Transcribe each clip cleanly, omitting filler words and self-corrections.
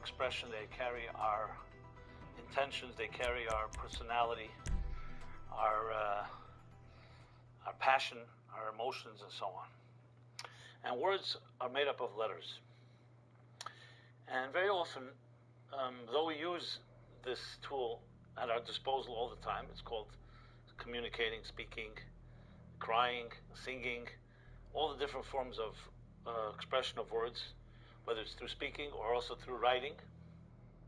expression, they carry our intentions, they carry our personality, our passion, our emotions, and so on. And words are made up of letters. And very often, though we use this tool at our disposal all the time, it's called communicating, speaking, crying, singing, all the different forms of expression of words, whether it's through speaking or also through writing.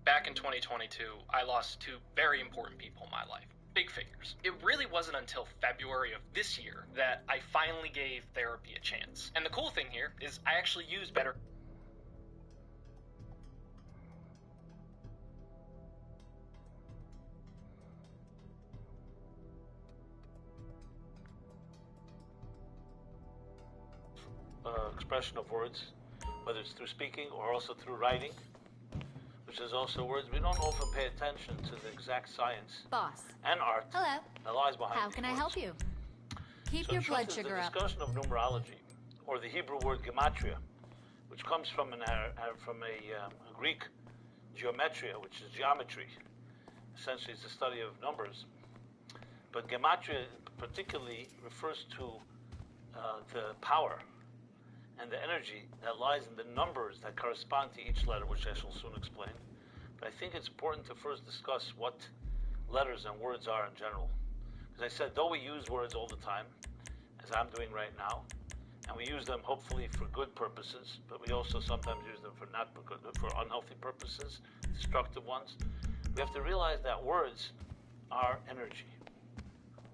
Back in 2022, I lost two very important people in my life. Big figures. It really wasn't until February of this year that I finally gave therapy a chance. And the cool thing here is I actually use better expression of words, whether it's through speaking or also through writing, which is also words. We don't often pay attention to the exact science and art Hello. that lies behind How these can I words. help you? Keep So your in blood truth, sugar the up. discussion of numerology, or the Hebrew word gematria, which comes from a Greek geometria, which is geometry. Essentially, it's the study of numbers. But gematria particularly refers to the power and the energy that lies in the numbers that correspond to each letter, which I shall soon explain. But I think it's important to first discuss what letters and words are in general. As I said, though we use words all the time, as I'm doing right now, and we use them hopefully for good purposes, but we also sometimes use them for not good, for unhealthy purposes, destructive ones, we have to realize that words are energy.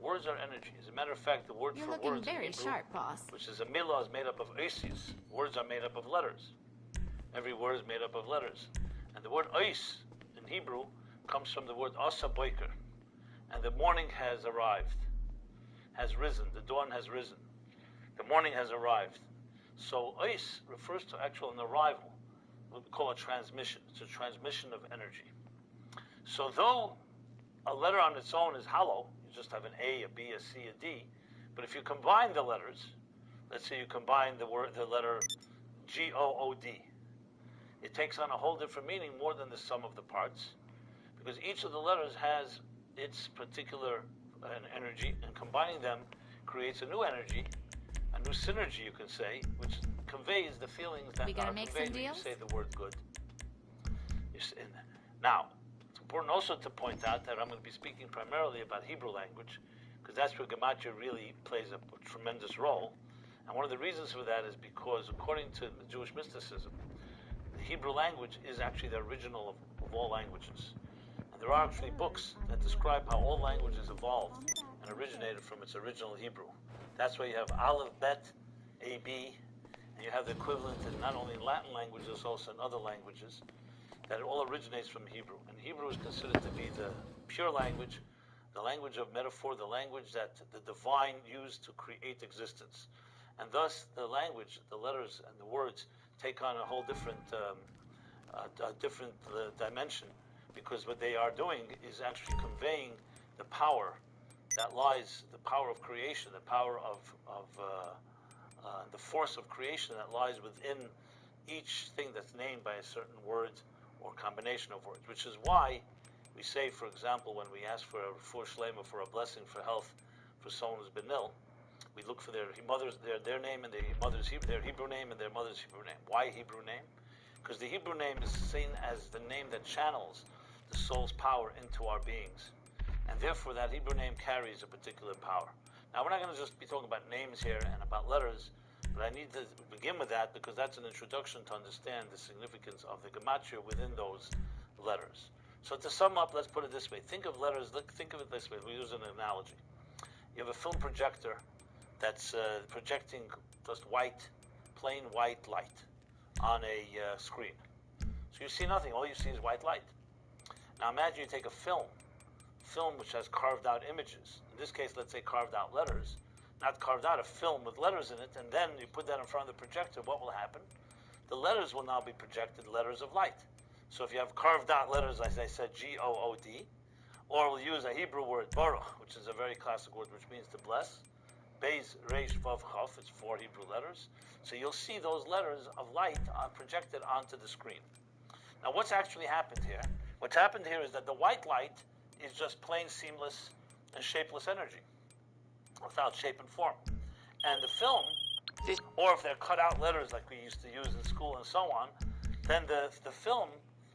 Words are energy. As a matter of fact, the word You're for looking words very in Hebrew, sharp, boss. which is a milah, is made up of oisies. Words are made up of letters. Every word is made up of letters. And the word ois in Hebrew comes from the word asa boiker. And the morning has arrived, has risen. The dawn has risen. The morning has arrived. So ois refers to actual an arrival, what we call a transmission. It's a transmission of energy. So though a letter on its own is hollow, you just have an A, a B, a C, a D, but if you combine the letters, let's say you combine the letter G-O-O-D, it takes on a whole different meaning more than the sum of the parts, because each of the letters has its particular energy, and combining them creates a new energy, a new synergy, you can say, which conveys the feelings that We gonna are make conveyed some when you deals? say the word good. Now, it's important also to point out that I'm going to be speaking primarily about Hebrew language, because that's where gematria really plays a tremendous role. And one of the reasons for that is because, according to Jewish mysticism, the Hebrew language is actually the original of all languages. And there are actually books that describe how all languages evolved and originated from its original Hebrew. That's why you have Aleph, Bet, A, B, and you have the equivalent in not only Latin languages, also in other languages, that it all originates from Hebrew. And Hebrew is considered to be the pure language, the language of metaphor, the language that the divine used to create existence. And thus, the language, the letters, and the words take on a whole different dimension, because what they are doing is actually conveying the power that lies, the power of creation, the power of the force of creation that lies within each thing that's named by a certain word or combination of words, which is why we say, for example, when we ask for a refuah shlema, for a blessing for health for someone who's been ill, we look for their name and their Hebrew name and their mother's Hebrew name. Why Hebrew name? Because the Hebrew name is seen as the name that channels the soul's power into our beings, and therefore that Hebrew name carries a particular power. Now, we're not going to just be talking about names here and about letters, but I need to begin with that because that's an introduction to understand the significance of the gematria within those letters. So to sum up, let's put it this way. Think of letters, think of it this way. We use an analogy. You have a film projector that's projecting just plain white light on a screen. So you see nothing. All you see is white light. Now imagine you take a film which has carved out images. In this case, let's say carved out letters. Not carved out, a film with letters in it, and then you put that in front of the projector. What will happen? The letters will now be projected letters of light. So if you have carved out letters, as I said, G-O-O-D, or we'll use a Hebrew word, Baruch, which is a very classic word which means to bless. Beis, Reish, Vav, Chaf, it's 4 Hebrew letters. So you'll see those letters of light projected onto the screen. Now, what's actually happened here? What's happened here is that the white light is just plain seamless and shapeless energy, without shape and form. And the film, or if they're cut out letters like we used to use in school and so on, then the film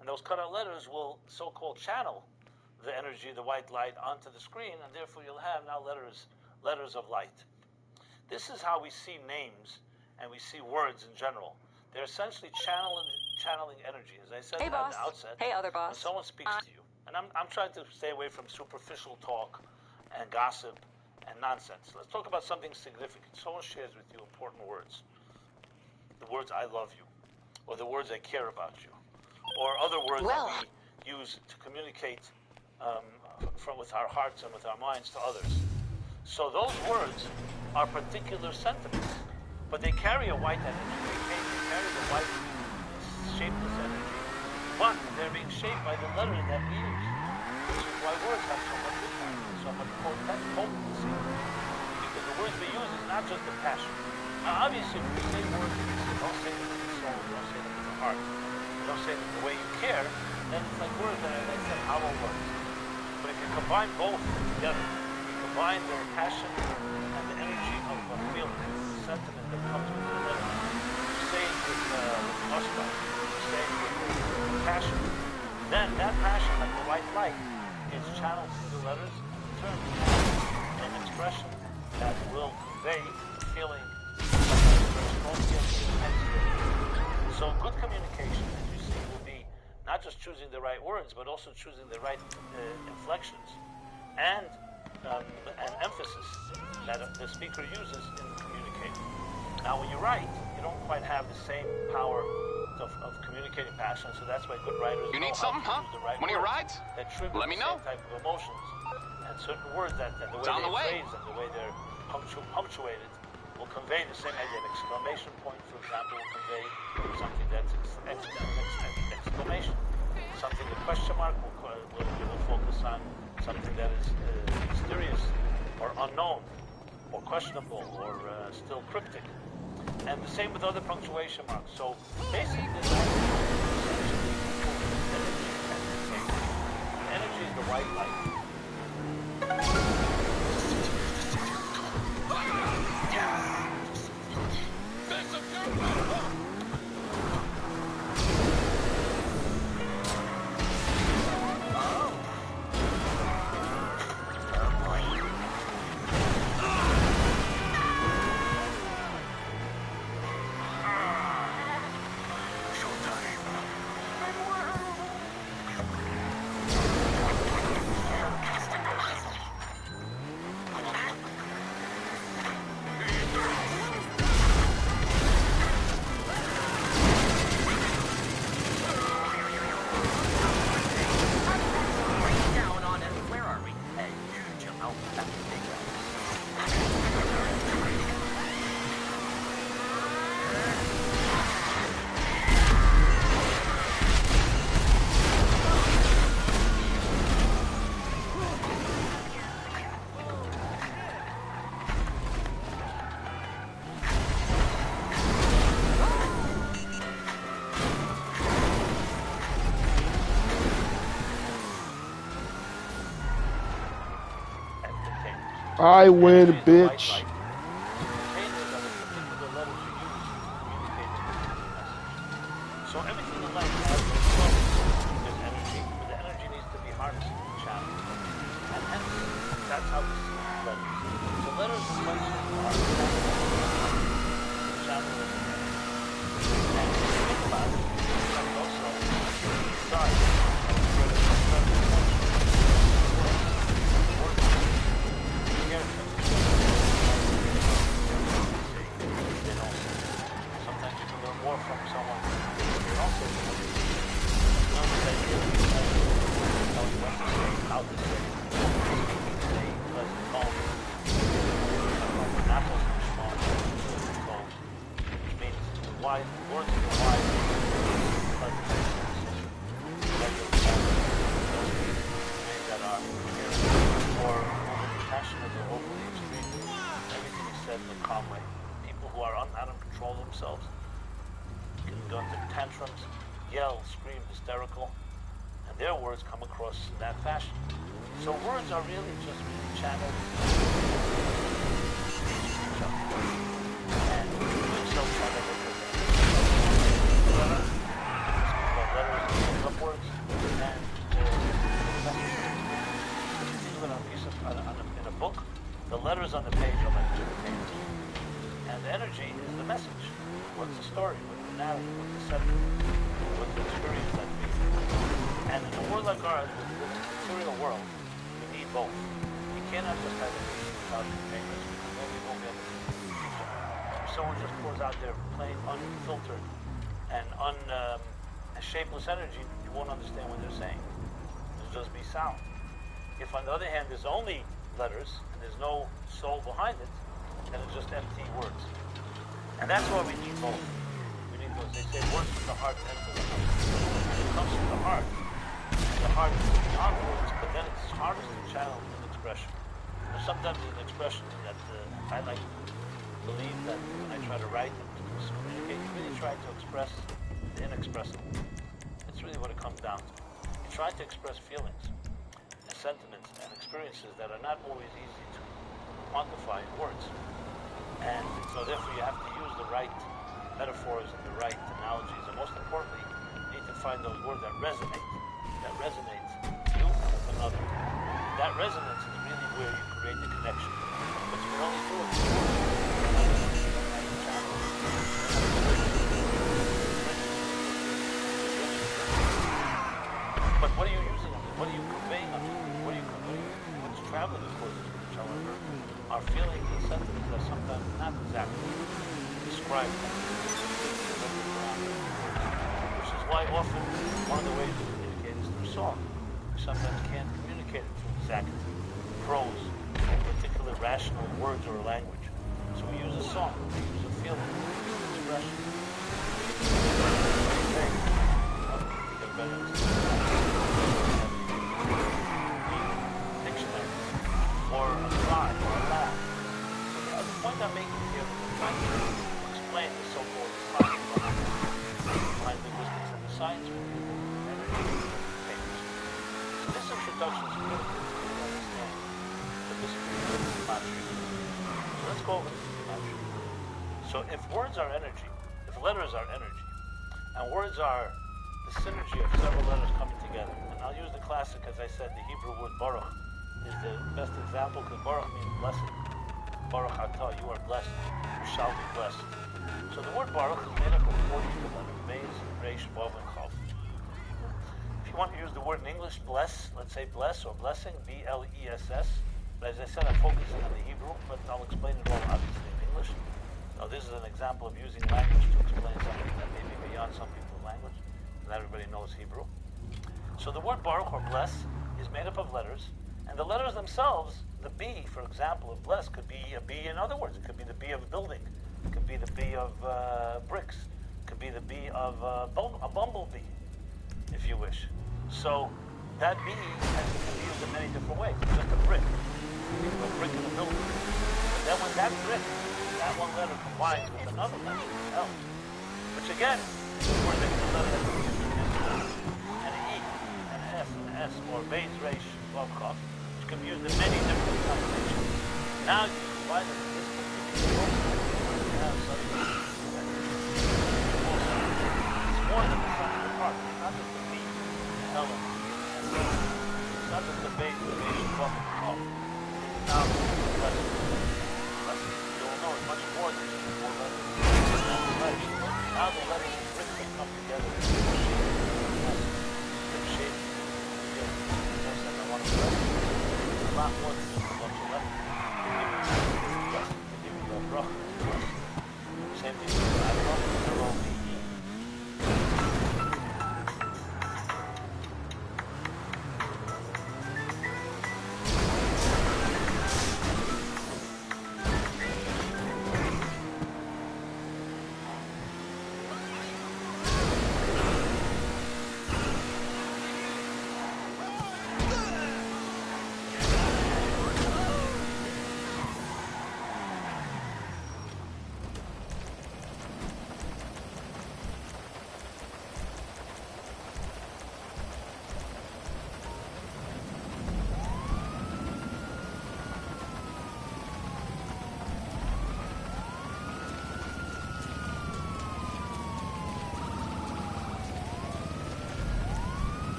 and those cut out letters will so-called channel the energy, the white light, onto the screen, and therefore you'll have now letters of light. This is how we see names and we see words in general. They're essentially channeling energy. As I said Hey, at boss. the outset, Hey, other boss. when someone speaks to you, and I'm trying to stay away from superficial talk and gossip and nonsense. Let's talk about something significant. Someone shares with you important words. The words "I love you," or the words "I care about you," or other words that we use to communicate with our hearts and with our minds to others. So those words are particular sentiments, but they carry a white energy. They carry the white, shapeless energy, but they're being shaped by the letters that we use, which is why words have so much impact, so much potency. Because the words we use is not just the passion. Now, obviously, if we say words, don't say them with the soul, don't say them with the heart, don't say them the way you care, then it's like words that are, like I said, hollow words. But if you combine both together, you combine the passion and the energy of a feeling, the sentiment that comes with the letter, you say it with gusto, you say it with passion, then that passion, like the white light, is channeled through the letters and in turn becomes an expression that will convey feeling, strong feeling. So good communication, as you see, will be not just choosing the right words, but also choosing the right inflections and emphasis that the speaker uses in communicating. Now, when you write, you don't quite have the same power of communicating passion, so that's why good writers You know need how something, to huh? use the right One of your words rides? that trigger Let me the know. same type of emotions, and certain words that the way It's on they're the way. phrased and the way they're punctuated will convey the same idea. An exclamation point, for example, will convey something that's exclamation. Something, the question mark will focus on something that is mysterious or unknown or questionable or still cryptic. And the same with other punctuation marks. So basically, energy is the white light. I win, bitch. So everything in life has there's energy, but the energy needs to be harnessed and channeled. And hence, that's how we see letters. So letters in function are channeled energy. And if you think about it, like also stars. Sometimes you can learn more from someone and also learn the idea of tell you what to say, how to say, say pleasant tones, not just strong, pleasant tones, which means wise words of the wise, pleasant tones, that are or overly passionate or overly extreme. Everything is said in a calm way. People who are not in control of themselves can go into tantrums yell, scream, hysterical, and their words come across in that fashion. So words are really just channels, and doing so try to represent letters upwards, and think of it on a piece of in a book. The letters on the page are like pages, and the energy is the message. What's the story? What's the narrative? What's the subject? What's the experience that we? And in a world like ours, in the material world, we need both. We cannot just have it without containers, because then we won't be able to teach it. If someone just pours out their plain, unfiltered, and shapeless energy, you won't understand what they're saying. It'll just be sound. If, on the other hand, there's only letters and there's no soul behind it, then it's just empty words. And that's why we need both. We need those. They say words from the heart enter the heart. It comes from the heart. And the heart is beyond words, but then it's hardest to channel in expression. And sometimes in expression that I like to believe that when I try to write and to communicate, you really try to express the inexpressible. It's really what it comes down to. You try to express feelings and sentiments and experiences that are not always easy to quantify in words. And so therefore you have to use the right metaphors and the right analogies. And most importantly, you need to find those words that resonate you with another. That resonance is really where you create the connection. But you can only do it with words. But what are you using them? What are you conveying them? What's traveling towards each other? Our feelings and sentiments are sometimes not exactly described, which is why often one of the ways to communicate is through song. We sometimes can't communicate it through exact prose, or particular rational words or language. So we use a song, we use a feeling, we use an expression. Dictionary, or a cry, or a laugh. So the point I'm making here is I'm trying to explain the so-called science behind linguistics and the science of papers. So this introduction is critical to understand the mystery of gematria. So let's go over this gematria. So if words are energy, if letters are energy, and words are the synergy of several letters coming together. And I'll use the classic, as I said, the Hebrew word baruch is the best example, because baruch means blessed. Baruch atah, you are blessed. You shall be blessed. So the word baruch is made up of 40 letters, Beis, Reish, Vav, and Chav. If you want to use the word in English, bless, let's say bless or blessing, B-L-E-S-S. But as I said, I'm focusing on the Hebrew, but I'll explain it all obviously in English. Now this is an example of using language to explain something that may be beyond some people's language. And everybody knows Hebrew. So the word baruch or bless is made up of letters, and the letters themselves, the B, for example, of bless could be a B in other words. It could be the B of a building. It could be the B of bricks. It could be the B of a bumblebee, if you wish. So that B has to be used in many different ways. It's just a brick. You know, a brick in a building. But then when that brick, that one letter combines with another letter, L, which again, we're the letter that we use and an E, and an S, and an S, or Beis, Reish, Vav, Chav, which can be used in many different combinations. Now you combine them in this particular you have something it's more than the sum of the parts. It's not just the B, the L, and the S. It's not just the Beis, the Reish, Vav, and Chav. It is now the blessing. You'll know it's much more than just the 4 letters. Now the letters and bricks that come together in shape. I want to bless you. It's a lot more than just a bunch of letters. They give you a bracha. Same thing with I love you.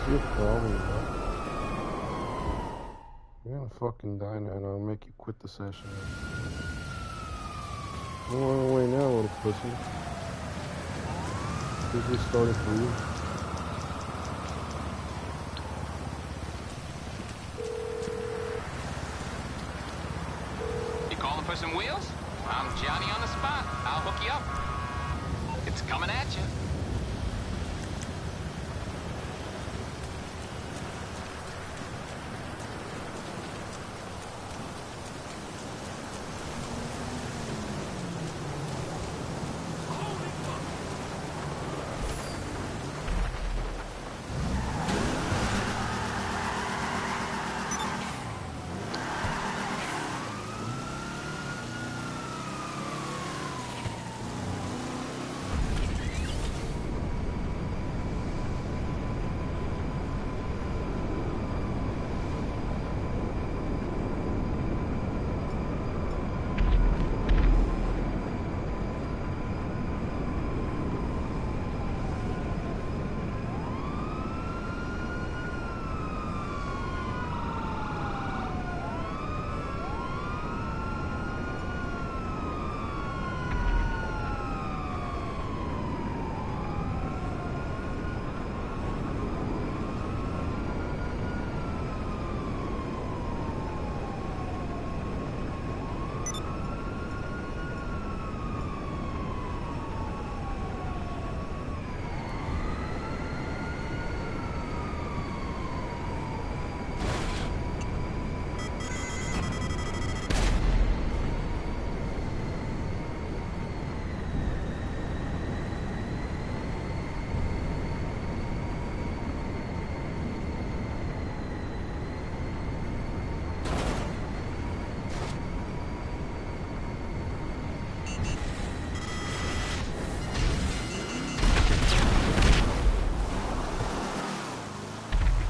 Your problem, bro. You're gonna fucking die now, and I'll make you quit the session. Don't run away now, little pussy. This is starting for you. You calling for some wheels? I'm Johnny on the spot. I'll hook you up. It's coming at you.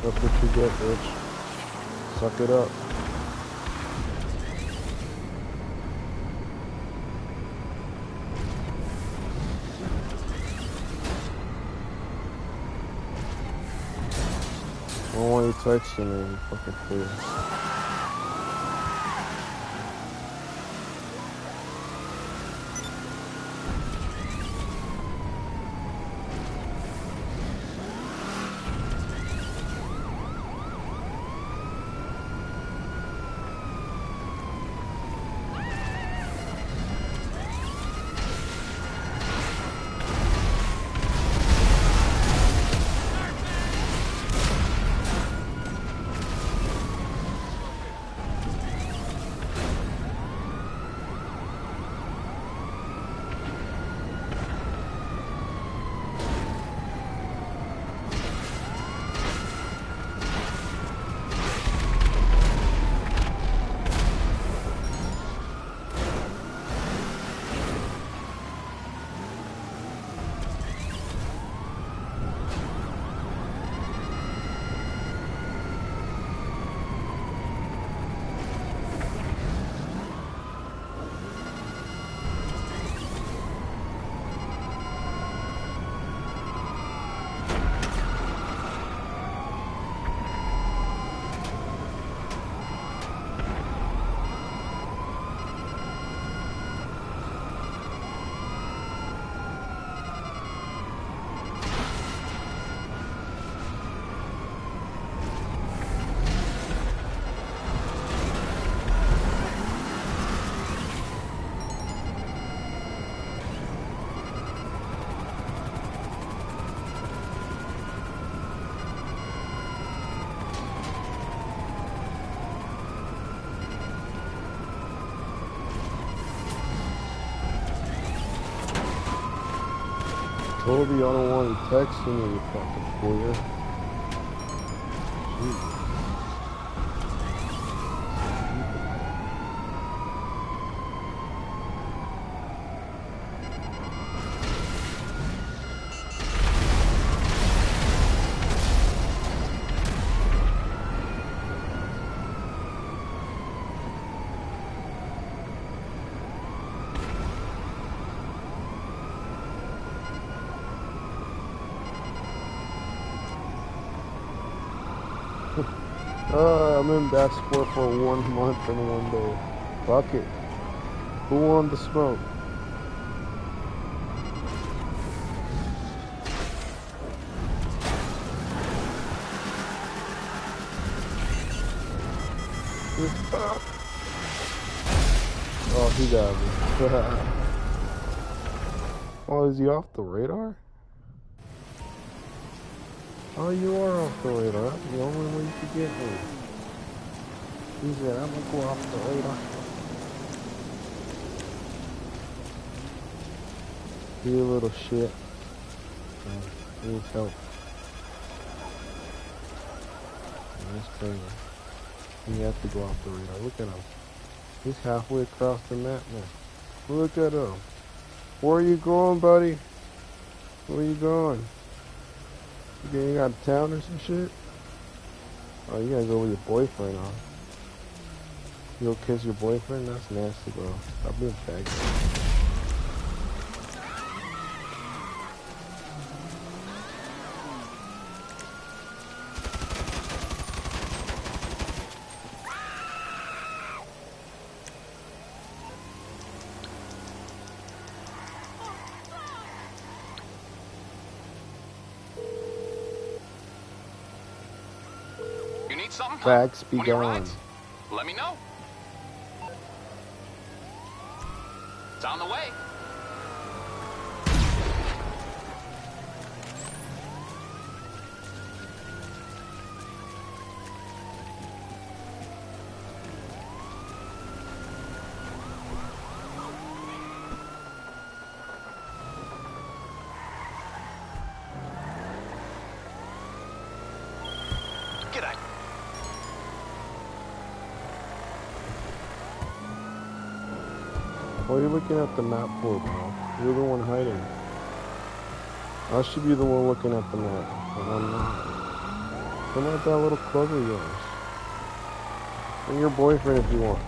That's what you get, bitch. Suck it up. I don't want you texting me, you fucking fool. Told you I don't want you texting me, you fucking fool. Jeez. I'm in that sport for 1 month and 1 day. Fuck it. Who won the smoke? Oh, he got me. Oh, is he off the radar? Oh, you are off the radar. That's the only way you could get me. He said, I'm gonna go off the radar. You little shit. He needs help. That's crazy. You have to go off the radar. Look at him. He's halfway across the map now. Look at him. Where are you going, buddy? Where are you going? You getting out of town or some shit? Oh, you gotta go with your boyfriend, huh? You go kiss your boyfriend? That's nasty, bro. Stop being faggot. You need something? Facts be One of your gone. rides? Let me know. It's on the way. G'day. What are you looking at the map for, bro? You're the one hiding. I should be the one looking at the map, but I'm not. Come at that little club of yours. Bring your boyfriend if you want.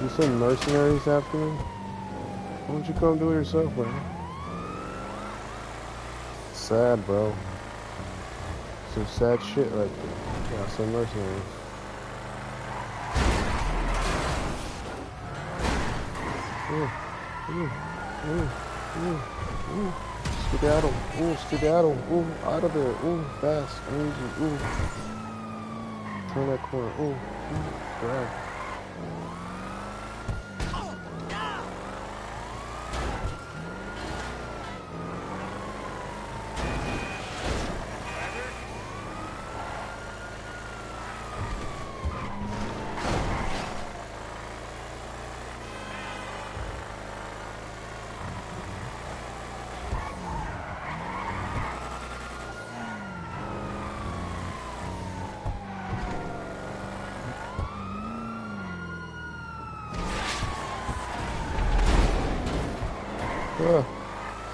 You send mercenaries after me? Why don't you come do it yourself, man? Sad, bro. Some sad shit right there. Yeah, some mercenaries. Ooh, ooh, ooh, ooh, ooh. Skedaddle, ooh, skedaddle, ooh, out of there, ooh, fast, easy, ooh. Turn that corner, ooh, ooh, grab.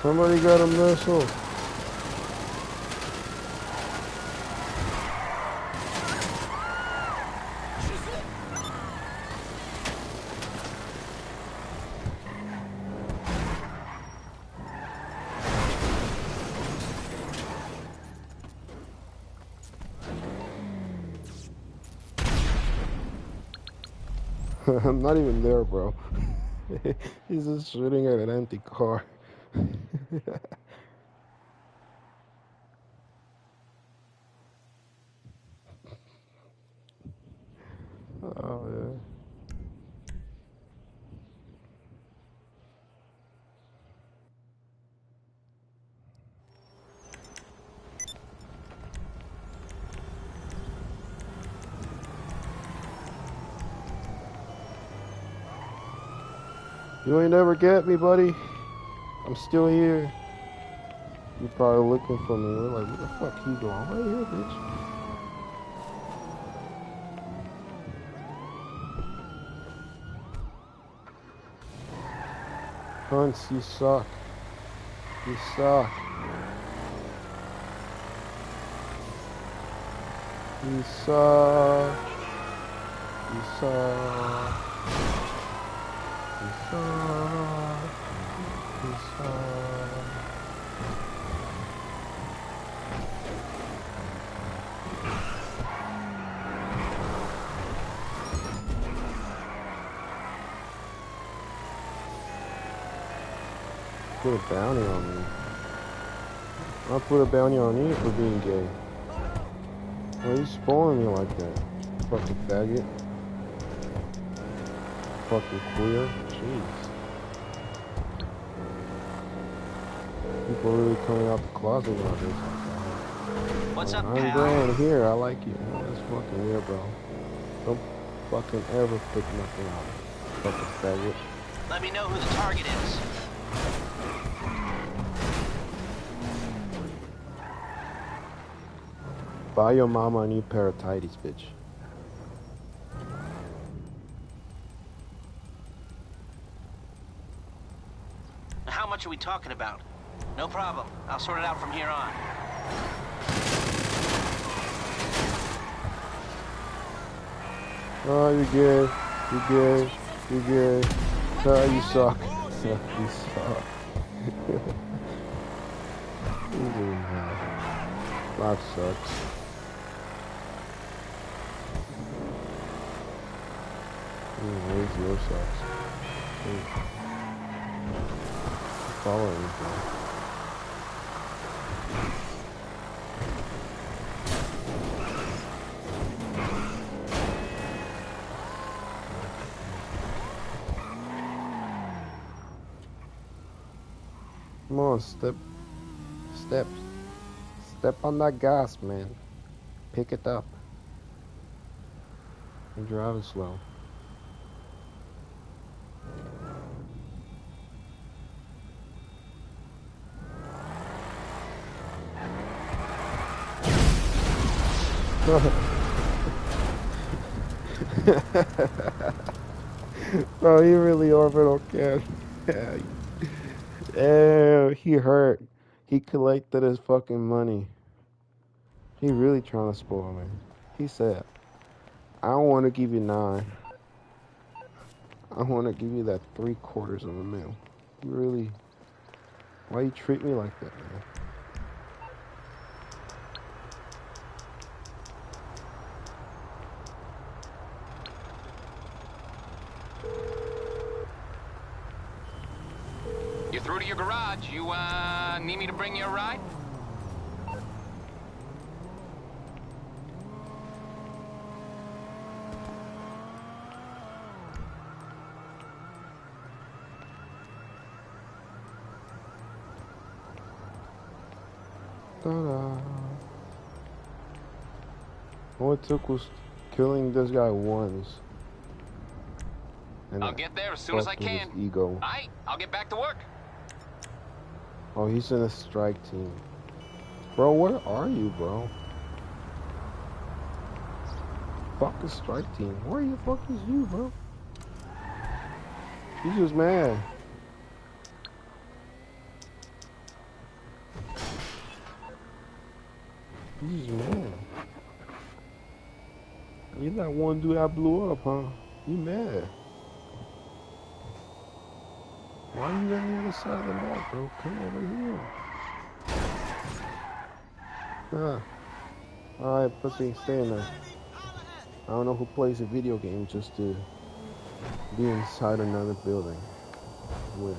Somebody got a missile. I'm not even there, bro. He's just shooting at an empty car. Oh, yeah. You ain't never get me, buddy. I'm still here. You probably looking for me. We're like, where the fuck he going? Right here, bitch. Hunts, you suck. You suck. You suck. You suck. You suck. You suck. Put a bounty on me. I'll put a bounty on you for being gay. Why are you spoiling me like that? Fucking faggot. Fucking queer. Jeez. People really coming out the closet about this. What's up, I'm pal? grand here. I like you. That's fucking weird, bro. Don't fucking ever pick nothing out. Fucking faggot. Let me know who the target is. Buy your mama a new pair of tighties, bitch. How much are we talking about? No problem. I'll sort it out from here on. Oh, you're good. You're good. You're good. Oh, you suck. You suck. Life sucks. Where's your sucks? Following me, bro. Come on, step on that gas, man. Pick it up. You're driving slow. Bro, he really orbital can. Yeah, he hurt. He collected his fucking money. He really trying to spoil me. He said, I don't want to give you 9. I want to give you that 3/4 of a mil. You really, why you treat me like that, man? You're through to your garage. You, need me to bring you a ride? Ta-da. All it took was killing this guy once. And I'll get there as soon as I fucked with his can. ego. Alright, I'll get back to work. Oh, he's in a strike team. Bro, where are you, bro? Fuck a strike team. Where the fuck is you, bro? He's just mad. He's just mad. You that one dude that blew up, huh? You mad. Why are you on the other side of the map, bro? Come over here. Alright, pussy, stay in there. I don't know who plays a video game just to be inside another building. Weird.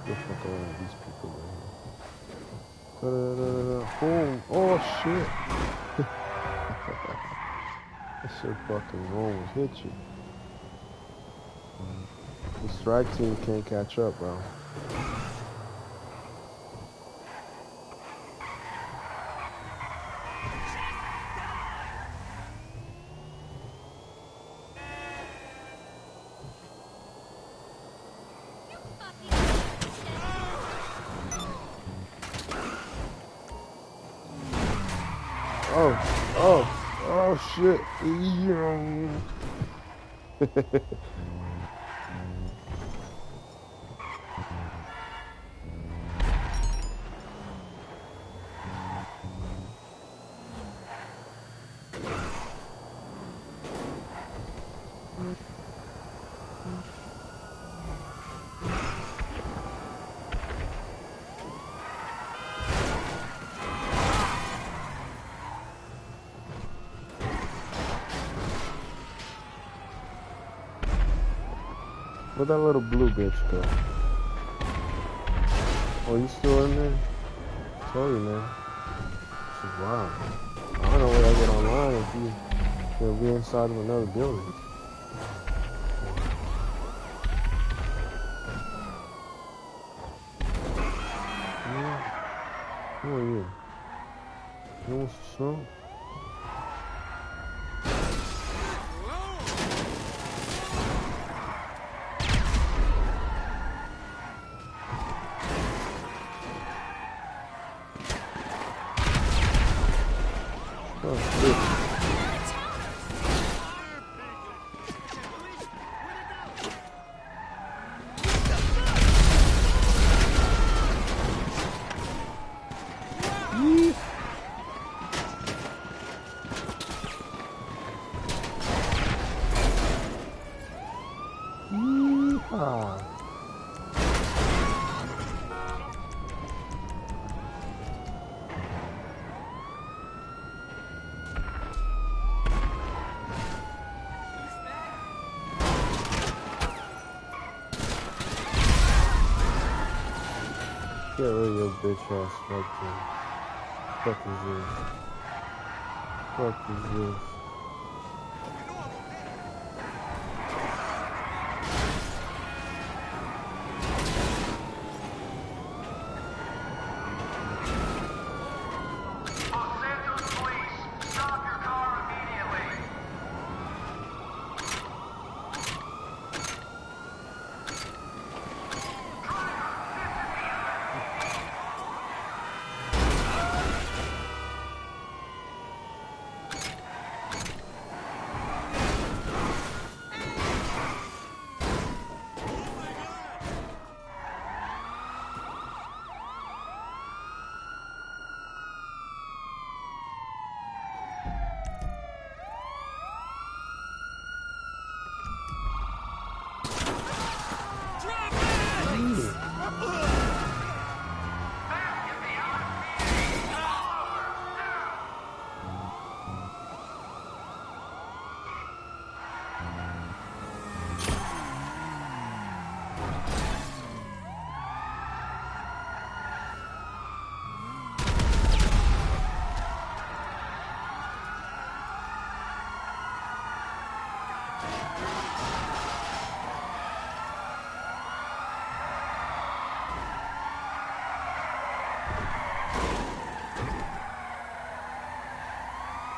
Go fuck around with these people right here. Boom! Oh shit! That shit fucking almost hit you. The strike team can't catch up, bro. Oh, shit. Where'd that little blue bitch go? Oh, you still in there? I told you, man. This is wild. I don't know where I get online if you'll be inside of another building. Who are you? You want some smoke? Oh, shit. Yeehaw. Get rid of your bitch ass fucking. Fuck is this? Fuck is this?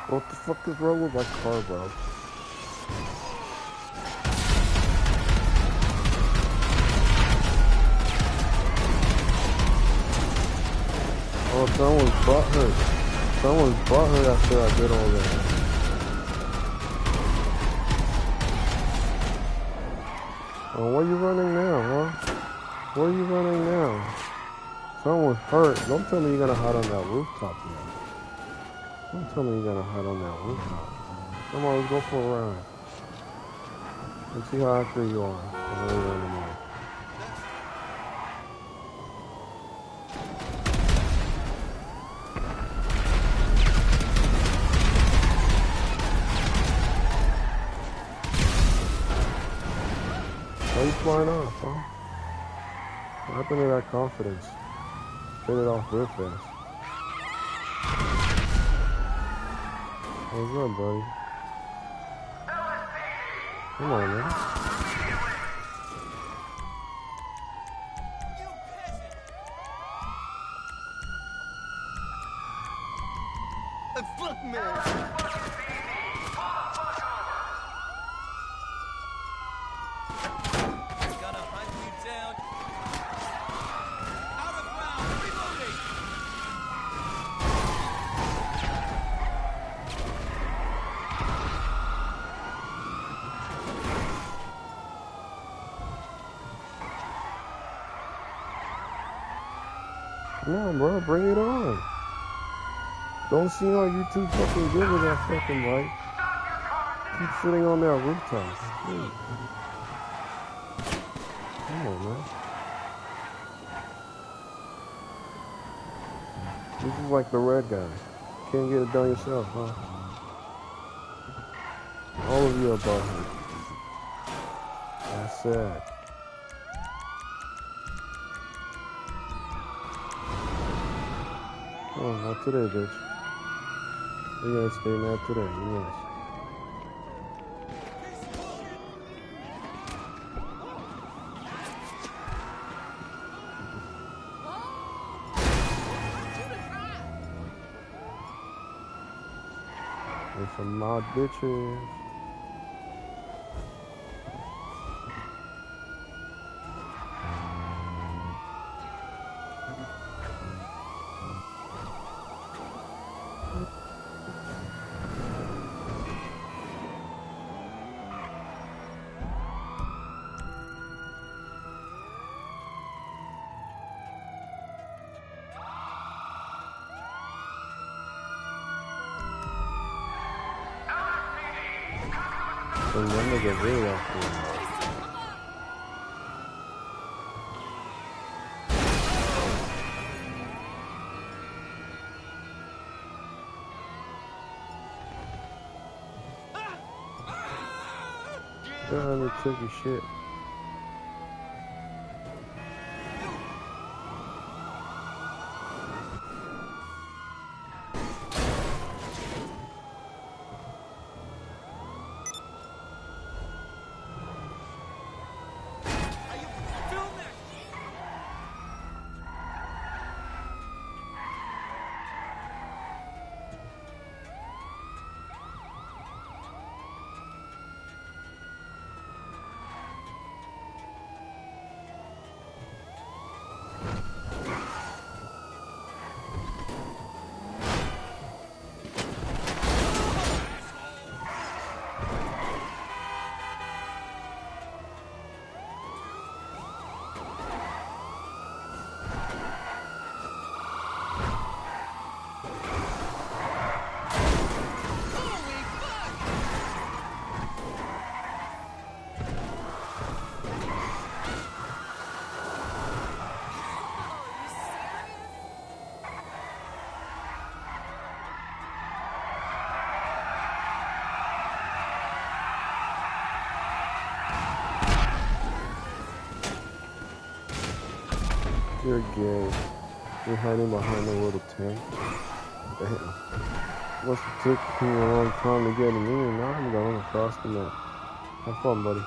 What the fuck is wrong with my car, bro? Oh, someone's butthurt. Someone's butthurt after I did all that. Oh, where you running now, huh? Where are you running now? Someone's hurt. Don't tell me you're gonna hide on that rooftop now. Don't tell me you're gonna hide on that rooftop. Come on, let's go for a ride. Let's see how accurate you are. I'm really running away. Why are you flying off, huh? What happened to that confidence? Get it off real fast. What's up, buddy? Come on, man. Fuck me! Come on, bro, bring it on. Don't seem like you're too fucking good with that fucking light. Keep sitting on that rooftop. Dude. Come on, man. This is like the red guy. Can't get it done yourself, huh? All of you are butthead. That's sad. Oh, not today, bitch. You're gonna stay mad today. Yes. There's some mod bitches. And one nigga really after him. Let me take your shit. You're gay. You're hiding behind a little tank. Damn. Must have took me a long time to get to me, and now I'm going across the map. Have fun, buddy.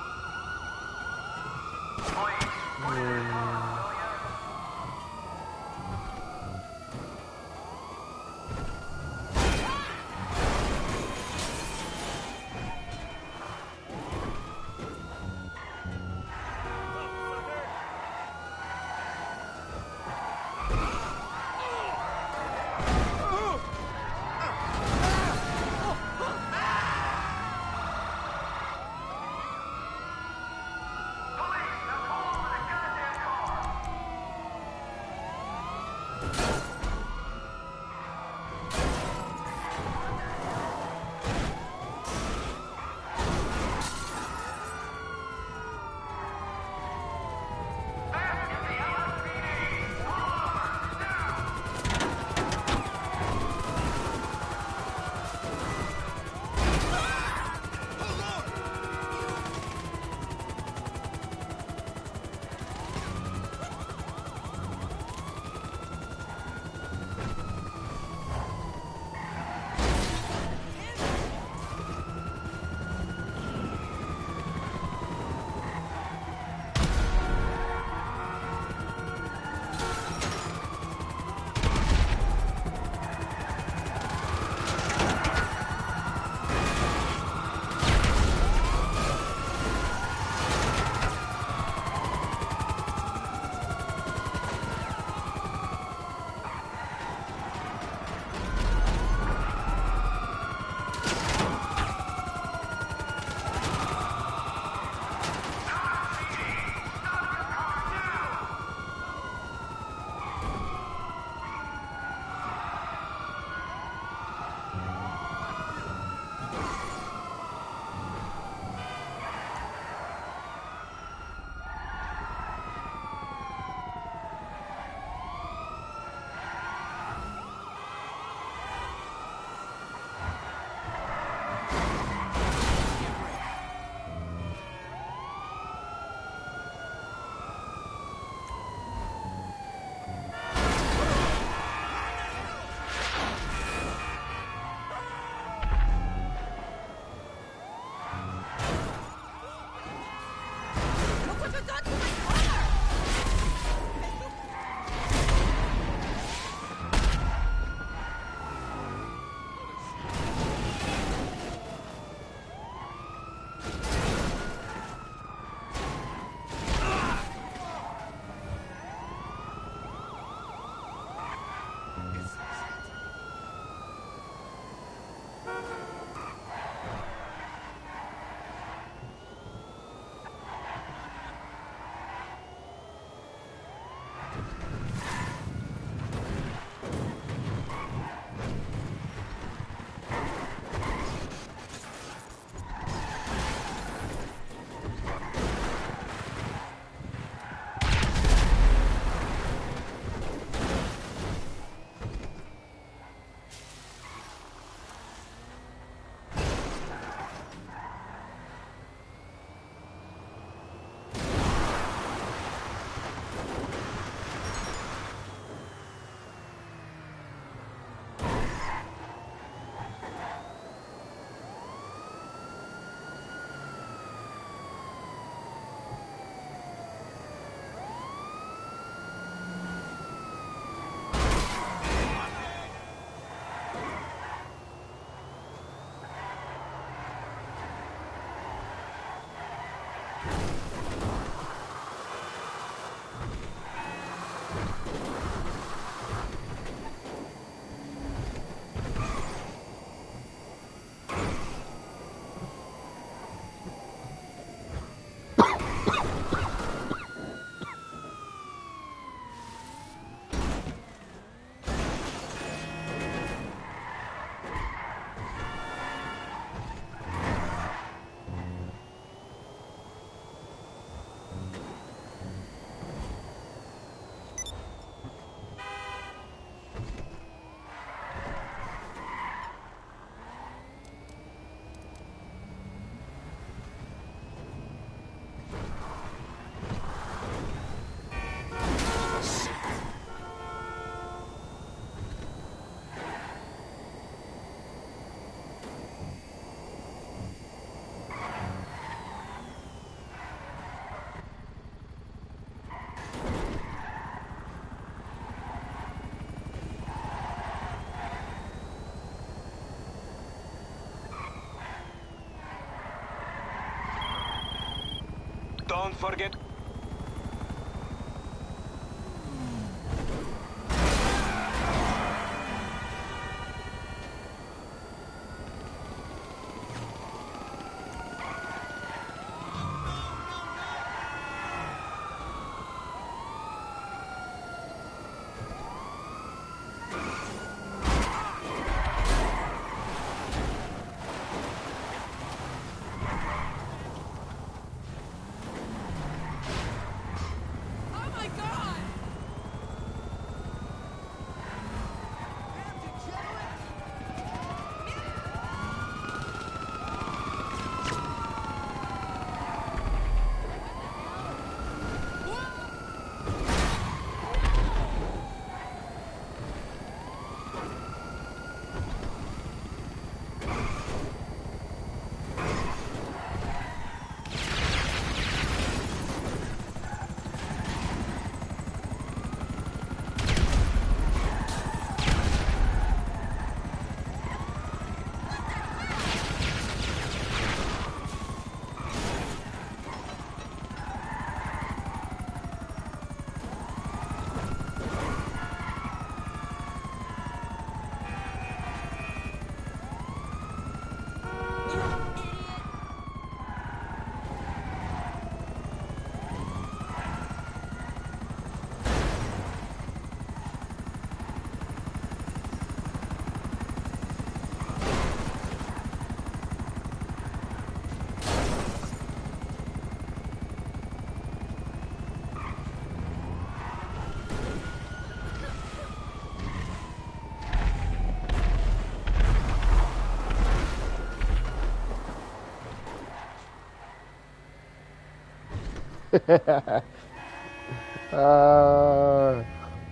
Don't forget.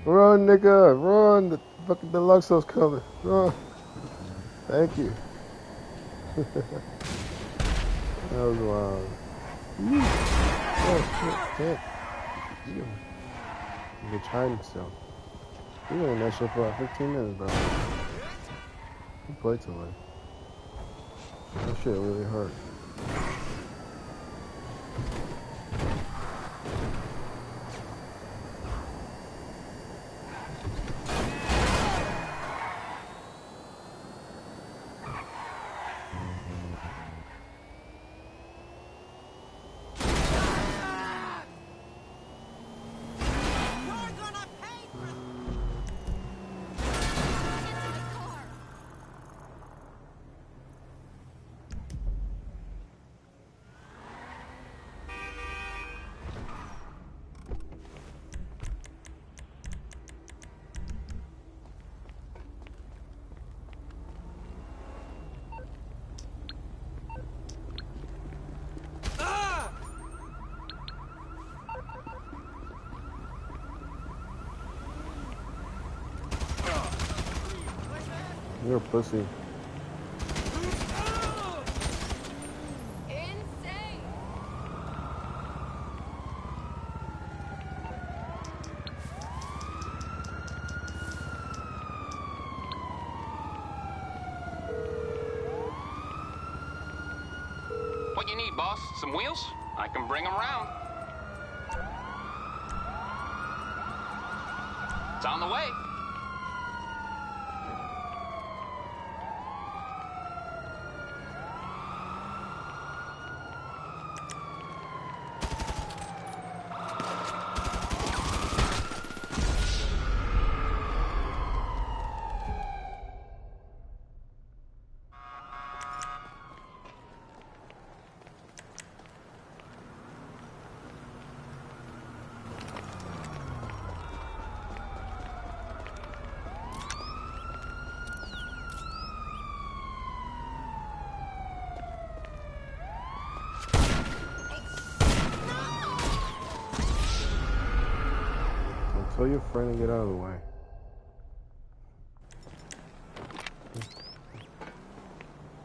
Run, nigga, run! The fucking Deluxo's coming. Run! Thank you. That was wild. Oh shit! Damn. He's hiding himself. He was in that shit for like 15 minutes, bro. He played too late. That shit really hurt. You're a pussy. Insane. What you need, boss? Some wheels? I can bring them around. It's on the way. Tell your friend to get out of the way.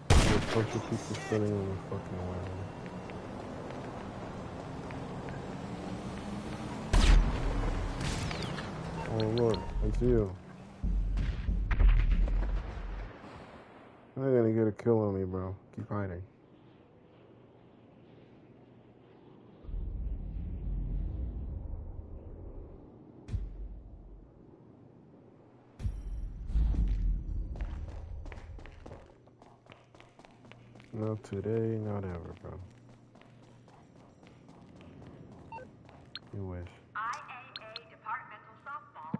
There's a bunch of people standing in the fucking way. Oh look, it's you. They're gonna get a kill on me, bro. Keep hiding. Not today, not ever, bro. You wish. IAA departmental softball.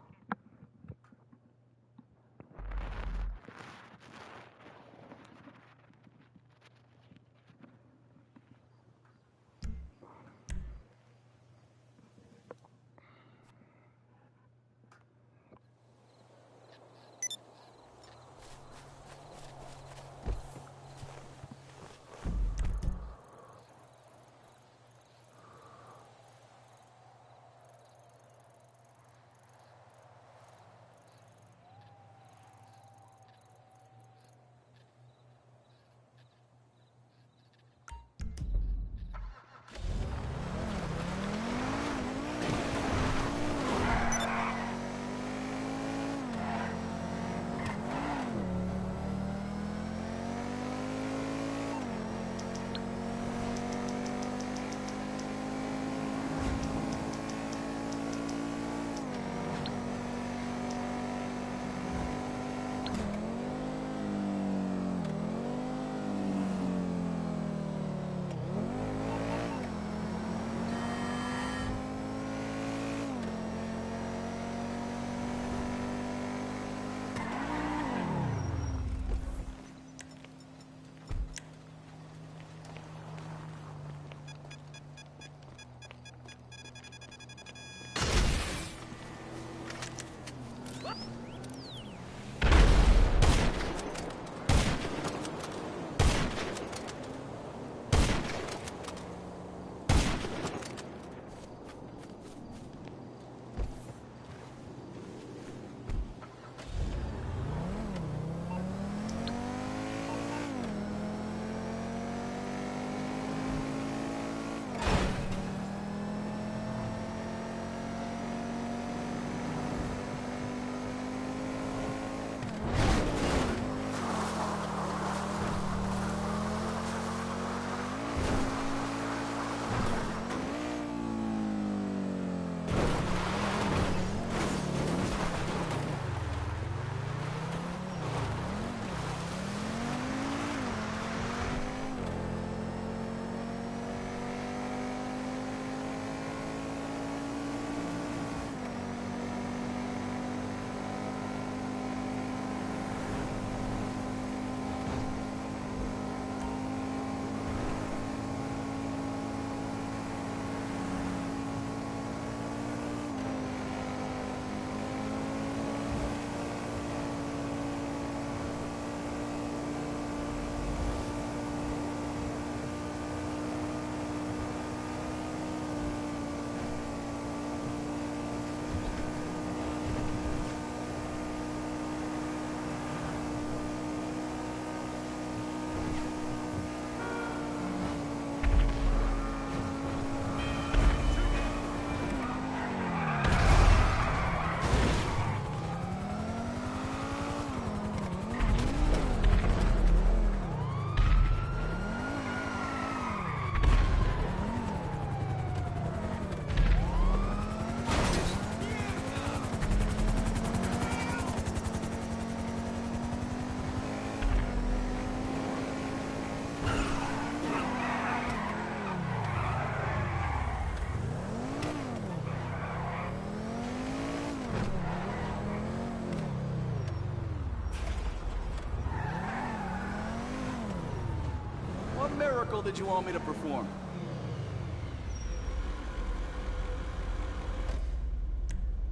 miracle did you want me to perform?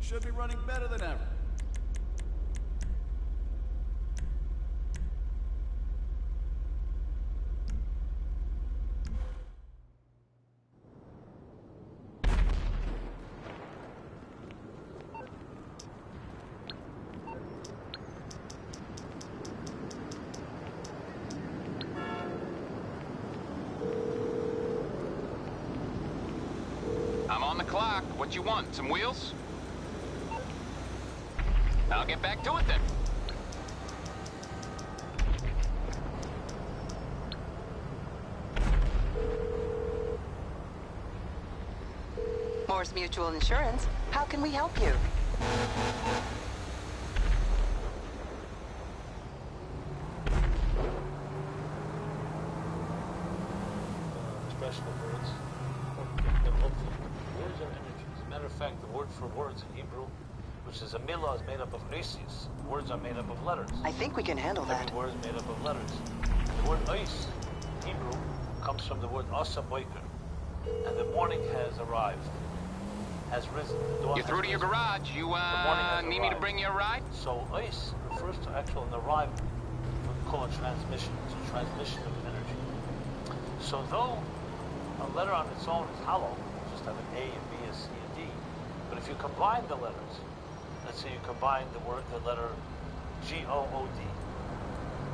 Should be running better than ever. I'm on the clock. What you want? Some wheels? I'll get back to it then. Morse Mutual Insurance. How can we help you? fact, the word for words in Hebrew, which is a milah, is made up of resis. Words are made up of letters. I think we can handle that. Every word is made up of letters. And the word ois in Hebrew comes from the word asa boiker. And the morning has arrived, has risen. The dawn You're through has to your risen. garage. You, need me to bring you a ride? So ois refers to actual an arrival. We call it transmission. It's a transmission of energy. So though a letter on its own is hollow, you just have an A, a B, a C, a D. But if you combine the letters, let's say you combine the letter G-O-O-D,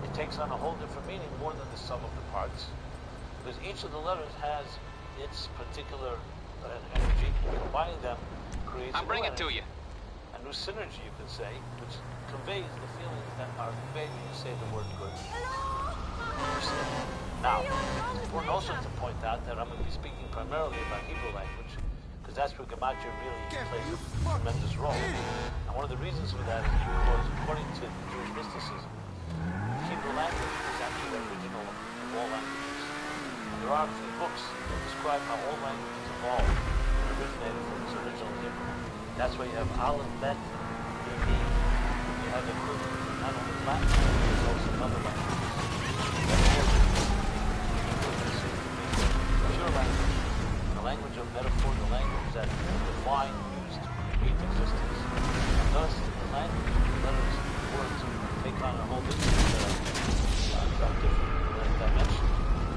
it takes on a whole different meaning, more than the sum of the parts. Because each of the letters has its particular energy. Combining them creates I'll bring it to you. a new synergy, you could say, which conveys the feelings that are conveyed when you say the word good. Now, it's important also to point out that I'm going to be speaking primarily about Hebrew language, because that's where Gematria really plays a tremendous role. And one of the reasons for that is because, according to Jewish mysticism, Hebrew language is actually the original of all languages. And there are a few books that describe how all languages evolved and originated from its original Hebrew. That's why you have Aleph, Bet, Mim. You have the not only Latin, but also other languages. Pure language, the language of metaphor, the language that define, used to create existence. And thus, the language, the letters, the words take on a whole different dimension,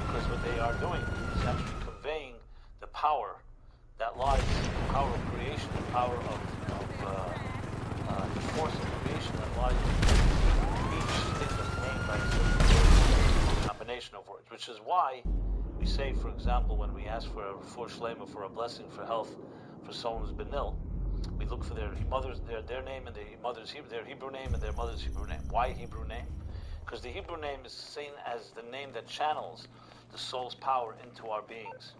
because what they are doing is actually conveying the power that lies, the power of creation, the power of the force of creation that lies in each thing that's named by a certain combination of words, which is why we say, for example, when we ask for a refuah shlema, for a blessing for health for someone who's been ill, we look for their mother's their name and their Hebrew name and their mother's Hebrew name. Why Hebrew name? Because the Hebrew name is seen as the name that channels the soul's power into our beings,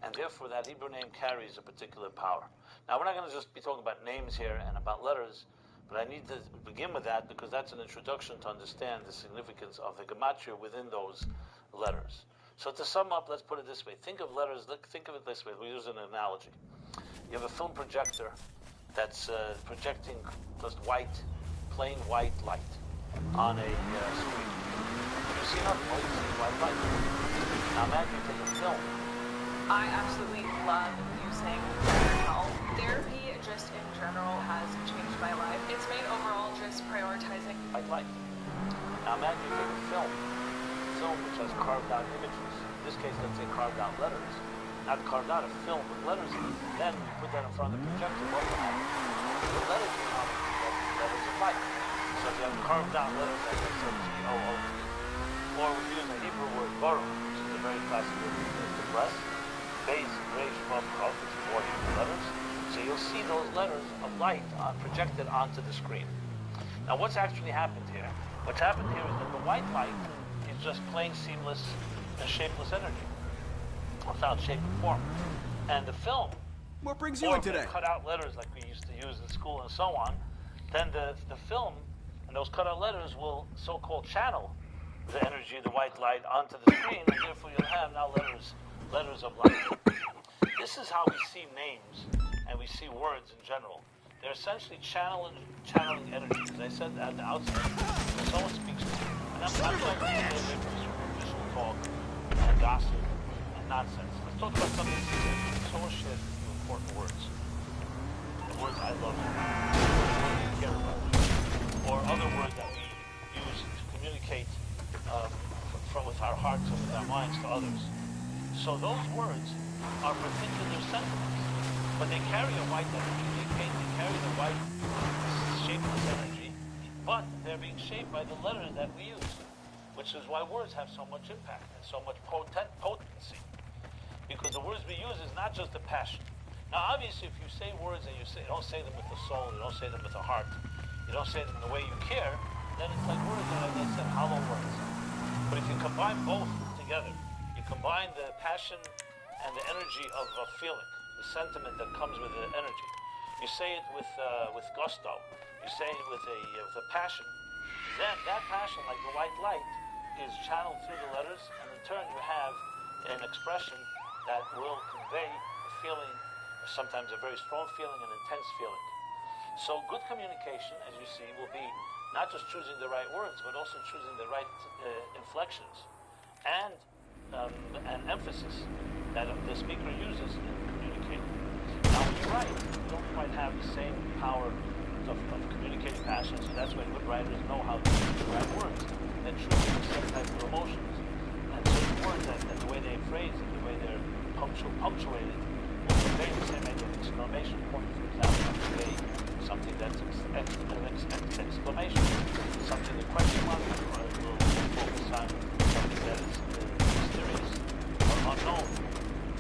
and therefore that Hebrew name carries a particular power. Now, we're not going to just be talking about names here and about letters, but I need to begin with that because that's an introduction to understand the significance of the gematria within those letters. So to sum up, let's put it this way. Think of letters, think of it this way. We'll use an analogy. You have a film projector that's projecting just plain white light on a screen. You see nothing, all you see is white light. Now imagine you take a film. I absolutely love using health therapy. Just in general has changed my life. It's made overall just prioritizing White light. Now imagine you take a film which has carved out images. In this case, let's say carved out letters. Not carved out a film with letters in it. Then you put that in front of the projector. What will happen? The letters will come letters of light. So if you have carved out letters like I said, G-O-O-D, or we use a Hebrew word, baruch, which is a very classic word to bless. Beis, Reish, Vav, Kaf, which is more Hebrew letters. So you'll see those letters of light projected onto the screen. Now what's actually happened here? What's happened here is that the white light is just plain seamless and shapeless energy, without shape and form. And the film, What brings you in today? cut out letters like we used to use in school and so on, then the film and those cut out letters will so-called channel the energy of the white light onto the screen, and therefore you'll have now letters of light. This is how we see names and we see words in general. They're essentially channeling energy. As I said at the outset, when someone speaks to you, and I'm not talking about superficial talk and gossip and nonsense. Let's talk about something specific. Someone shares with you important words. The words I love you, the words you care about, or other words that we use to communicate with our hearts and with our minds to others. So those words are particular sentiments, but they carry a white energy. They carry the white shapeless energy, but they're being shaped by the letters that we use, which is why words have so much impact and so much potency. Because the words we use is not just a passion. Now, obviously, if you say words and you don't say them with the soul, you don't say them with the heart, you don't say them the way you care, then it's like words that are, let's say, hollow words. But if you combine both together, you combine the passion and the energy of a feeling, the sentiment that comes with the energy. You say it with gusto. You say it with a passion. Then that passion, like the white light, is channeled through the letters, and in turn you have an expression that will convey a feeling, a sometimes a very strong feeling, an intense feeling. So good communication, as you see, will be not just choosing the right words, but also choosing the right inflections and an emphasis that the speaker uses in communicating. Now, when you write, you don't quite have the same power of communicating passion, so that's why good writers know how to use the right words that truly certain types of emotions. And certain words that the way they phrase it, the way they're punctuated, will convey the same idea. An exclamation point, for example, will convey something that's an exclamation, something a question mark will focus on something that is mysterious or unknown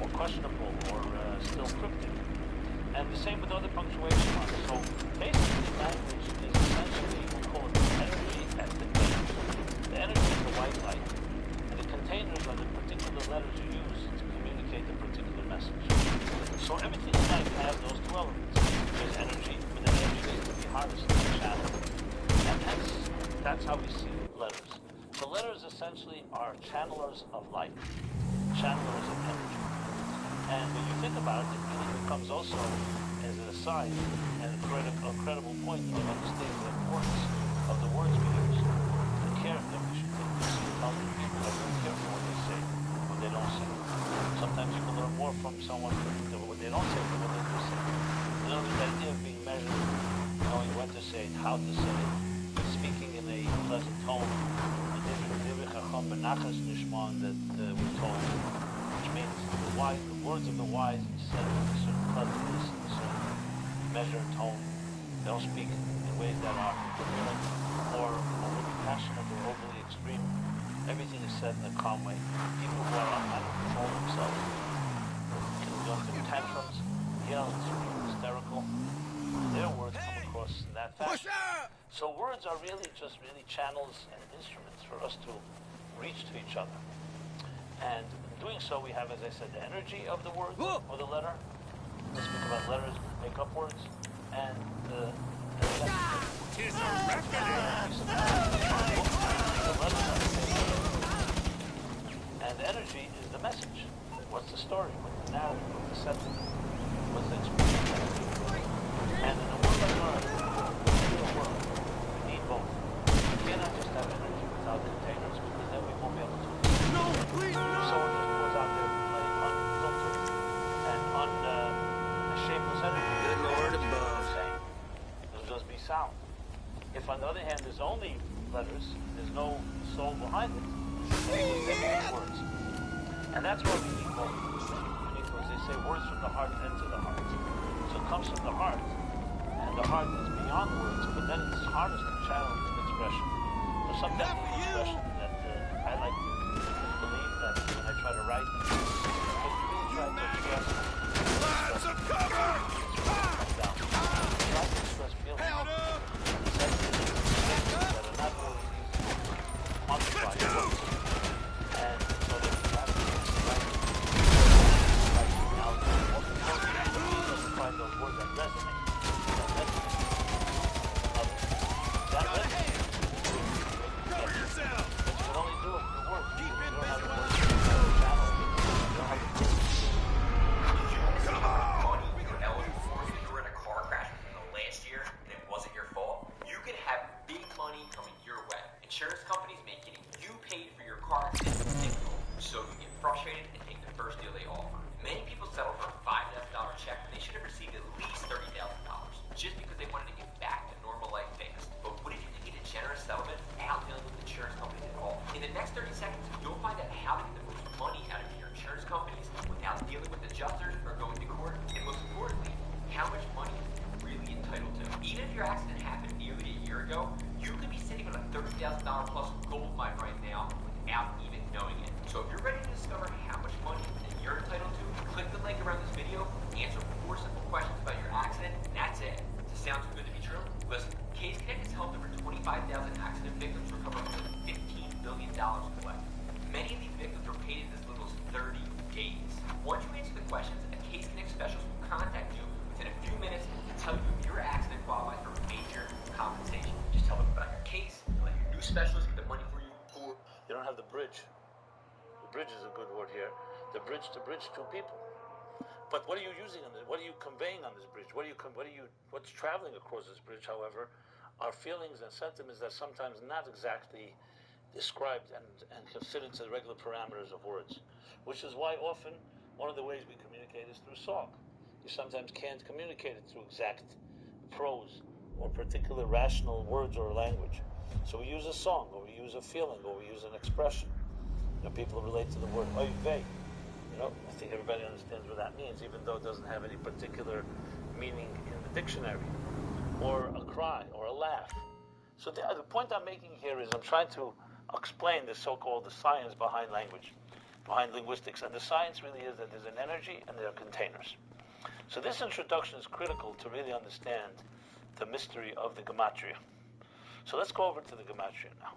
or questionable or still cryptic. And the same with other punctuation marks. So basically language is essentially, we'll call it the energy and containers. The energy is the white light, and the containers are the particular letters you use to communicate the particular message. So everything in life has those two elements. There's energy, but the energy needs to be harnessed and channeled. And hence, that's how we see letters. The letters essentially are channelers of light, channelers of energy. And when you think about it, it really becomes also, as an aside, and a credible point of understanding the importance of the words we use, the care that we should take. You see intelligent people are very careful what they say, what they don't say. Sometimes you can learn more from someone than what they don't say than what they do say. In other words, the idea of being measured, knowing when to say it, how to say it, speaking in a pleasant tone, that we're told, which means the words of the wise said with a certain pleasantness, a certain measured tone. They don't speak in ways that are violent or overly passionate or overly extreme. Everything is said in a calm way. People who are out of control themselves can go into tantrums, yell, scream, hysterical. Their words come across in that fashion. So words are really just channels and instruments for us to reach to each other. And in doing so, we have, as I said, the energy of the word or the letter. Let's speak about letters, make up words, and the and the energy is the message. What's the story? What's the narrative? What's the setting? What's the experience? And in a world like ours, in a real world, we need both. We cannot just have energy without containers, because then we won't be able to. No, please, no! If someone just goes out there playing unfiltered and shapeless energy, good Lord above, it'll just be sound. If on the other hand there's only letters, there's no soul behind it, then we need words. And that's why we need both. We need, as they say, words from the heart enter the heart. So it comes from the heart, and the heart is beyond words, but then it's harnessed and channeled into expression. So sometimes the expression that I like to believe that when I try to write, because you really try to express cover! Down. Try to express feelings that are not really easy to quantify in words. And so that you have to write out what the words are to be, to find those words that resonate. That resonates. Cover yourself! But you can only do it with the words. You don't have the words to channel. You don't have the words. Come on! Money you're eligible for if you were in a car crash within the last year and it wasn't your fault. You could have big money coming your way. Insurance companies make getting you paid for your car accident difficult, so you get frustrated and take the first deal they offer. Many people settle for a $5,000 check when they should have received at least $30,000 just because they wanted to get back to normal life fast. But what if you could get a generous settlement without dealing with insurance companies at all? In the next 30 seconds, you'll find out how to get the most money out of your insurance companies without dealing with adjusters or going to court. And most importantly, how much money you're really entitled to. Even if your accident happened nearly a year ago, you could be sitting on a $30,000 plus gold mine right now without even knowing it. So if you're ready to discover how much money that you're entitled to, click the link around this video, answer 4 simple questions about your accident, and that's it. Does it sound too good to be true? Listen, Case Connect has helped over 25,000 accident victims recover more than $15 billion collectively. Many of these victims were paid in as little as 30 days. Once you answer the questions, a Case Connect specialist will contact you within a few minutes to tell you if your accident qualifies for major compensation. Just tell them about your case, and let your new specialist get the money for you. Or You don't have the bridge. The bridge is a good word here. The bridge to bridge two people. But what are you using on this? What are you conveying on this bridge? What's traveling across this bridge, however, are feelings and sentiments that sometimes not exactly described and can fit into the regular parameters of words. Which is why often one of the ways we communicate is through song. You sometimes can't communicate it through exact prose or particular rational words or language. So we use a song, or we use a feeling, or we use an expression. People relate to the word oy vey. I think everybody understands what that means, even though it doesn't have any particular meaning in the dictionary. Or a cry, or a laugh. So the point I'm making here is I'm trying to explain the so-called the science behind language, behind linguistics. And the science really is that there's an energy and there are containers. So this introduction is critical to really understand the mystery of the gematria. So let's go over to the gematria now.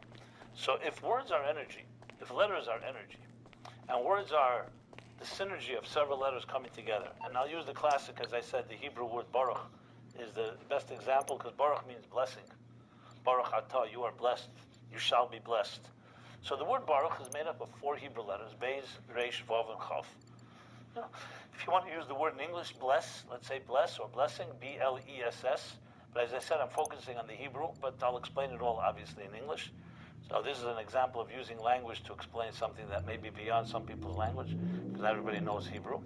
So if words are energy, if letters are energy, and words are the synergy of several letters coming together, and I'll use the classic, as I said, the Hebrew word baruch is the best example, because baruch means blessing. Baruch atah, you are blessed, you shall be blessed. So the word baruch is made up of 4 Hebrew letters, beis, resh, vav, and chaf. If you want to use the word in English, bless, let's say bless or blessing, B-L-E-S-S. But as I said, I'm focusing on the Hebrew, but I'll explain it all obviously in English. So this is an example of using language to explain something that may be beyond some people's language, because everybody knows Hebrew.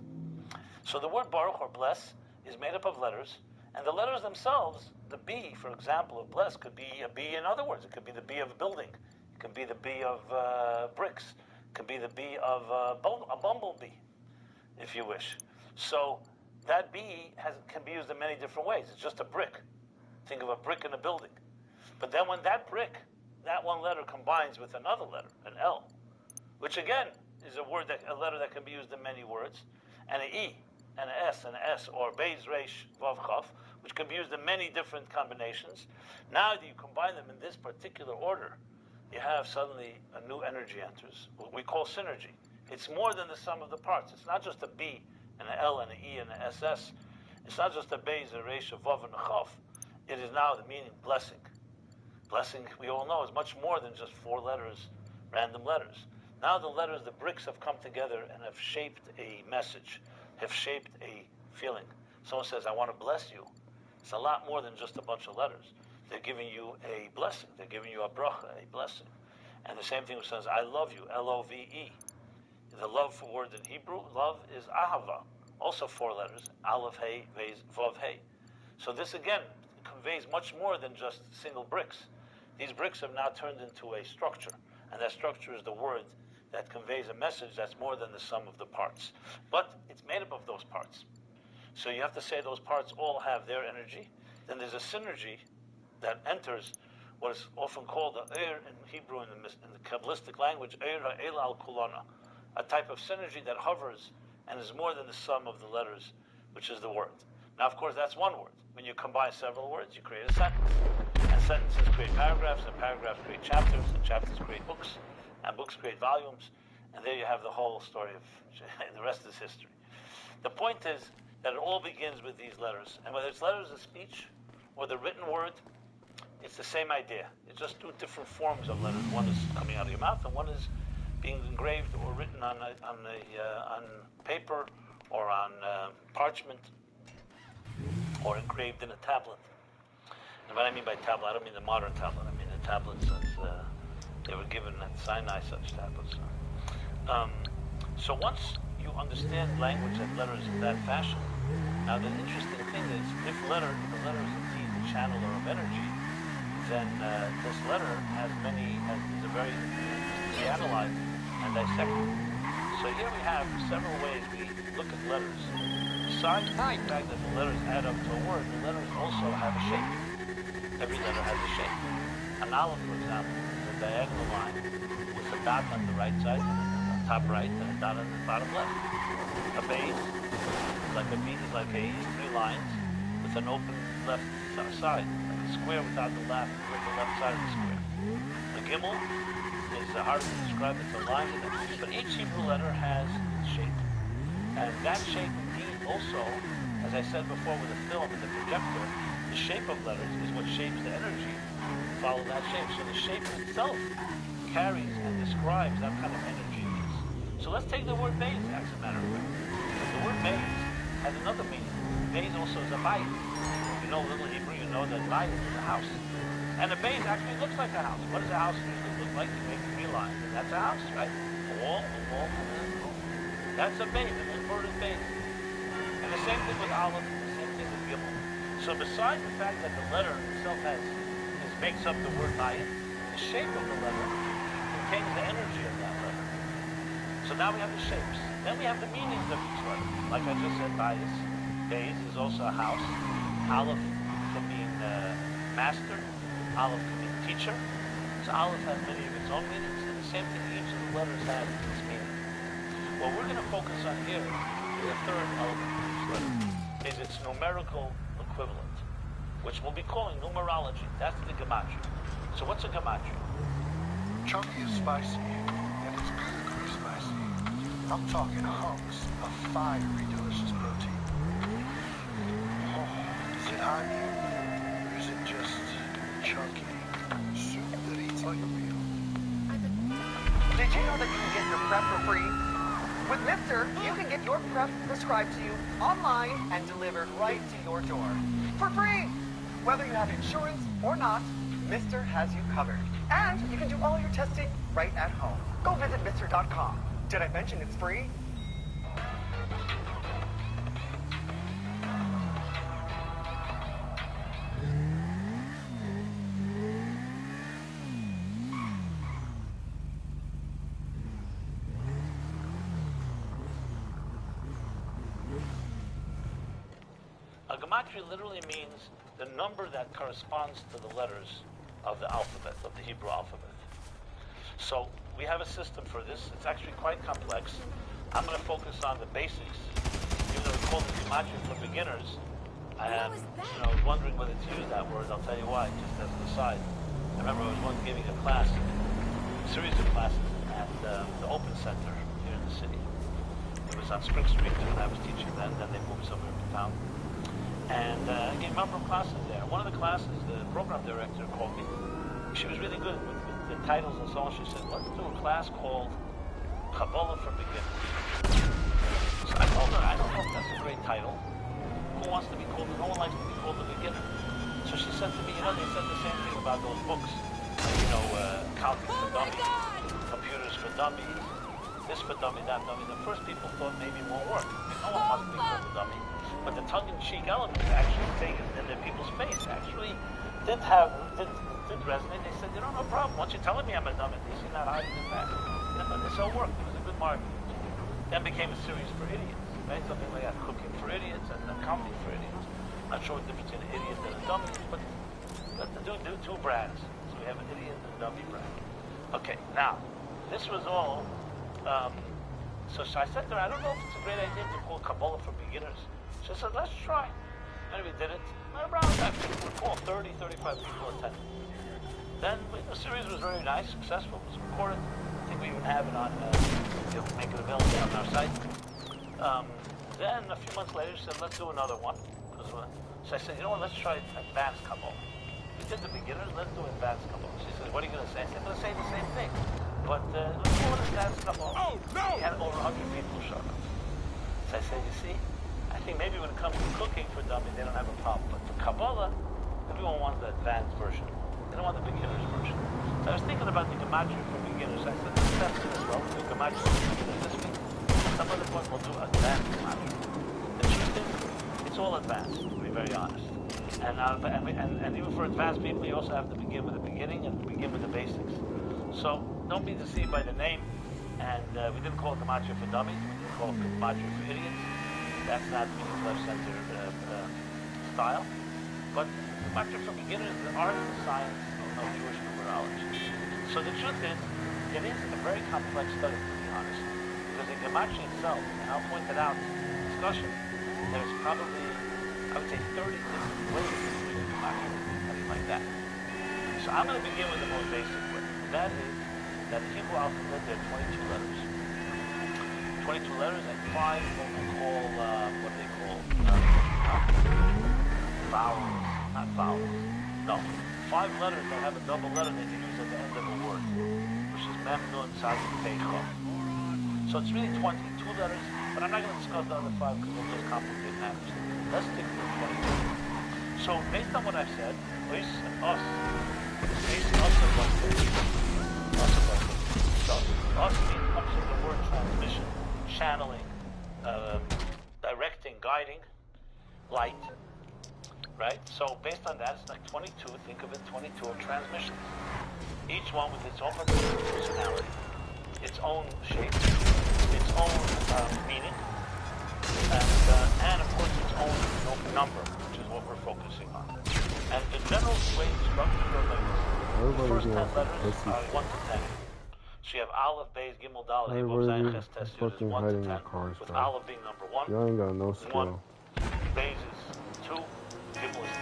So the word baruch or bless is made up of letters, and the letters themselves, the B, for example, of bless could be a B in other words. It could be the B of building. It could be the B of bricks. It could be the B of a bumblebee, if you wish. So that B can be used in many different ways. It's just a brick. Think of a brick in a building. But then when that brick, that one letter combines with another letter, an L, which again is a letter that can be used in many words, and an E, and an S, and an S, or beis, resh, vav, chaf, which can be used in many different combinations. Now that you combine them in this particular order, you have suddenly a new energy enters, what we call synergy. It's more than the sum of the parts. It's not just a B, and an L, and an E, and an SS. It's not just a beis, a resh, a vav, and a chaf. It is now the meaning blessing. Blessing, we all know, is much more than just 4 letters, random letters. Now the letters, the bricks have come together and have shaped a message, have shaped a feeling. Someone says, I want to bless you. It's a lot more than just a bunch of letters. They're giving you a blessing. They're giving you a bracha, a blessing. And the same thing says, I love you, L-O-V-E. The love for word in Hebrew, love is ahava. Also 4 letters, aleph, hey, vez, vav, hey. So this again conveys much more than just single bricks. These bricks have now turned into a structure, and that structure is the word that conveys a message that's more than the sum of the parts. But it's made up of those parts. So you have to say those parts all have their energy. Then there's a synergy that enters what is often called the in Hebrew, in the Kabbalistic language, el al kulana, a type of synergy that hovers and is more than the sum of the letters, which is the word. Now, of course, that's one word. When you combine several words, you create a sentence. And sentences create paragraphs, and paragraphs create chapters, and chapters create books, and books create volumes, and there you have the whole story of the rest is history. The point is that it all begins with these letters, and whether it's letters of speech or the written word, it's the same idea. It's just 2 different forms of letters. One is coming out of your mouth, and one is being engraved or written on paper or on parchment or engraved in a tablet. And what I mean by tablet, I don't mean the modern tablet. I mean the tablets that they were given at Sinai, such tablets. So once you understand language and letters in that fashion, now the interesting thing is, if the letter is indeed the channeler of energy, then this letter is a very to be analyzed and dissected. So here we have several ways we look at letters. Besides the fact that the letters add up to a word, the letters also have a shape. Every letter has a shape. An aleph, for example, is a diagonal line with a dot on the right side, on the top right, and a dot on the bottom left. A beis is like a beat, is like 3 lines with an open left side, like a square without the left side of the square. The gimel is hard to describe. It's a line, but each Hebrew letter has its shape, and that shape indeed also, as I said before with the film and the projector, the shape of letters is what shapes the energy. Follow that shape. So the shape itself carries and describes that kind of energy it is. So let's take the word beis as a matter of fact. The word beis has another meaning. Beis also is a bayit. If you know little Hebrew, you know that bayit is a house. And a beis actually looks like a house. What does a house usually look like? You make 3 lines, and that's a house, right? A wall, and then a roof. That's a beis, an inverted beis. And the same thing with aleph, and the same thing with gimel. So besides the fact that the letter itself makes up the word bayit, the shape of the letter contains the energy of that letter. So now we have the shapes. Then we have the meanings of each letter. Like I just said, bayis, beis is also a house. Aleph can mean master. Aleph can mean teacher. So Aleph has many of its own meanings, and the same thing each of the letters has its meaning. What we're going to focus on here is the third element of each letter, is its numerical equivalent, which we'll be calling numerology. That's the gematria. So what's a gematria? Chunky is spicy, and it's good spicy. I'm talking hunks of fiery, delicious protein. Oh, is it honey, or is it just chunky soup that eats like a meal? Did you know that you can get your prep for free? With Mister, you can get your prep prescribed to you online and delivered right to your door. For free! Whether you have insurance or not, Mister has you covered. And you can do all your testing right at home. Go visit Mister.com. Did I mention it's free? A gematria literally means the number that corresponds to the letters of the alphabet, of the Hebrew alphabet. So we have a system for this. It's actually quite complex. I'm going to focus on the basics. Even though we call it gematria for beginners, I was wondering whether to use that word. I'll tell you why, just as an aside. I remember I was once giving a class, a series of classes at the Open Center here in the city. It was on Spring Street when I was teaching then they moved somewhere to town. And I gave a number of classes there. One of the classes, the program director called me. She was really good with the titles and so on. She said, let's do a class called Kabbalah for Beginners. So I told her, I don't know if that's a great title. Who wants to be called, no one likes to be called a beginner. So she said to me, they said the same thing about those books. Calculus for dummies, computers for dummies, this for dummy, that dummy. The first people thought maybe it won't work. No one wants to be called a dummy. But the tongue-in-cheek element actually taken in the people's face actually did resonate. They said, no problem. Once you're telling me I'm a dummy, you're not hiding the fact. But this all worked. It was a good marketing. Then became a series for idiots. Right? Something like that, cooking for idiots and accounting for idiots. Not sure what the difference between an idiot and a dummy, but do two brands. So we have an idiot and a dummy brand. Okay, now, this was all, so I said to her, I don't know if it's a great idea to call Kabbalah for beginners. She said, let's try. And we did it. Around that, we called 30, 35 people attended. Then the series was very nice, successful. It was recorded. I think we even have it on, make it available on our site. Then a few months later, she said, let's do another one. So I said, let's try advanced Kabbalah. We did the beginners, let's do advanced Kabbalah. She said, what are you going to say? I said, I'm going to say the same thing. But let's call it advanced Kabbalah. Oh, no! We had over 100 people show up. So I said, you see, I think maybe when it comes to cooking for dummies, they don't have a problem. But for Kabbalah, everyone wants the advanced version. They don't want the beginner's version. So I was thinking about the gematria for beginners. I said, let's test it as well. We'll do gematria for beginners this week. Some other point we'll do advanced gematria. The truth is, it's all advanced, to be very honest. And even for advanced people, you also have to begin with the beginning and begin with the basics. So don't be deceived by the name. And we didn't call it gematria for dummies. We didn't call it gematria for idiots. That's not meaning left-center style. But gematria for beginners is the art and science of Jewish numerology. So the truth is, it is a very complex study, to be honest. Because in gematria itself, and I'll point it out in the discussion, there's probably, I would say, 30 different ways to read gematria, something like that. So I'm going to begin with the most basic way. That is, that the Hebrew alphabet, there are 22 letters. 22 letters and 5 what we call, what they call, vowels. Not vowels. No. 5 letters that have a double letter that you use at the end of a word, which is Mem, Nun, Tzaddik, Pei, Chaf. So it's really 22 letters but I'm not going to discuss the other 5 because we'll just complicate matters. Let's stick to the 22. So based on what I've said, us, based us of what so us comes from the word transmission, channeling, directing, guiding, light. Right? So based on that, it's like 22. Think of it, 22 are transmissions. Each one with its own personality, its own shape, its own meaning, and of course its own number, which is what we're focusing on. And the general way to structure the letters, the first 10 letters are 1 to 10. So you have Aleph, Beis, Gimel, Dal, Hey, Vav, Zayin, Ches, Tes, Yud is 1 to 10, with Aleph being number 1. Y'all ain't got no skill. Beis is 2, Gimel is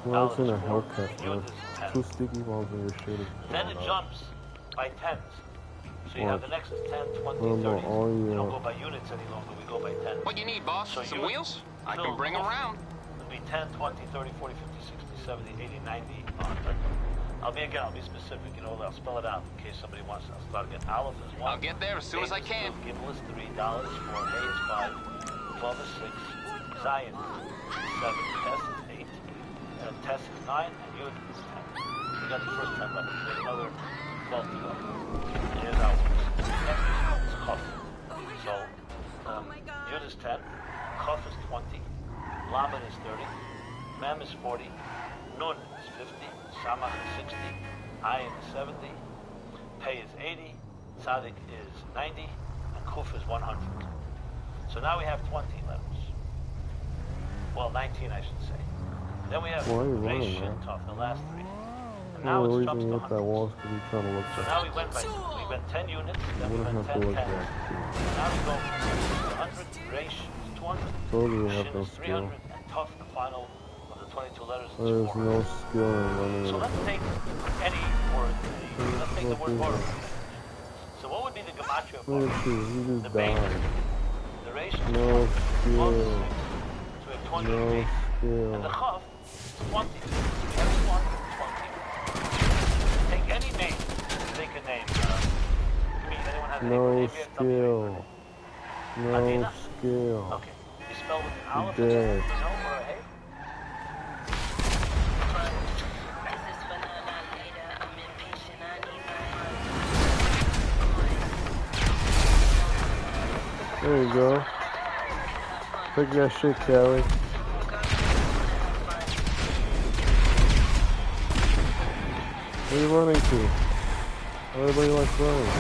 3, Well, it's in Dal a is 4, Hellcat, Yud man. is 10. 2 sticky bombs in your shit. Then it jumps by tens. So you have the next 10, 20, 30. We don't go by units any longer, we go by tens. What you need, boss? So some wheels? I can bring them around. It'll be 10, 20, 30, 40, 50, 60, 70, 80, 90, 100. I'll be specific, I'll spell it out in case somebody wants to. I'll start again. Aleph is 1. I'll get there as soon as I can. Gimel is 3, Dal is 4, Hey is 5, 12 is 6, Zayin is 7, Tes is 8, Tes is 9, and Yud is 10. We got the first 10 letters. We have another 12 to go. And here's how it works. Next is Chaf. So, Yud is 10, Chaf is 20, Lamed is 30, Mem is 40, Nun is 50, Samach is 60, Ayin is 70, Pei is 80, Tzadik is 90, and Kuf is 100. So now we have 20 letters. Well, 19 I should say. Then we have Reish, Shin, Tov, the last 3. And now it jumps to 100. So now we went 10 units, then we went 10, 10. Now we go 100, Reish is 200, Shin is 300, and Tov, the final of the 22 letters, is 400. There's no skill in running. So let's take any word, let's take the word Baruch. So what would be the gematria of Baruch? The base, the Reish, no skill. So we have 20 no base, skill. and the Chav is 20. So we have 1, 20. Take any name, take a name. Anyone has no a skill. No Adina? skill. Okay. You spell with an Aleph, Dead. or a Hey? There you go. Take that shit, Kelly. Where are you running to? Everybody likes running.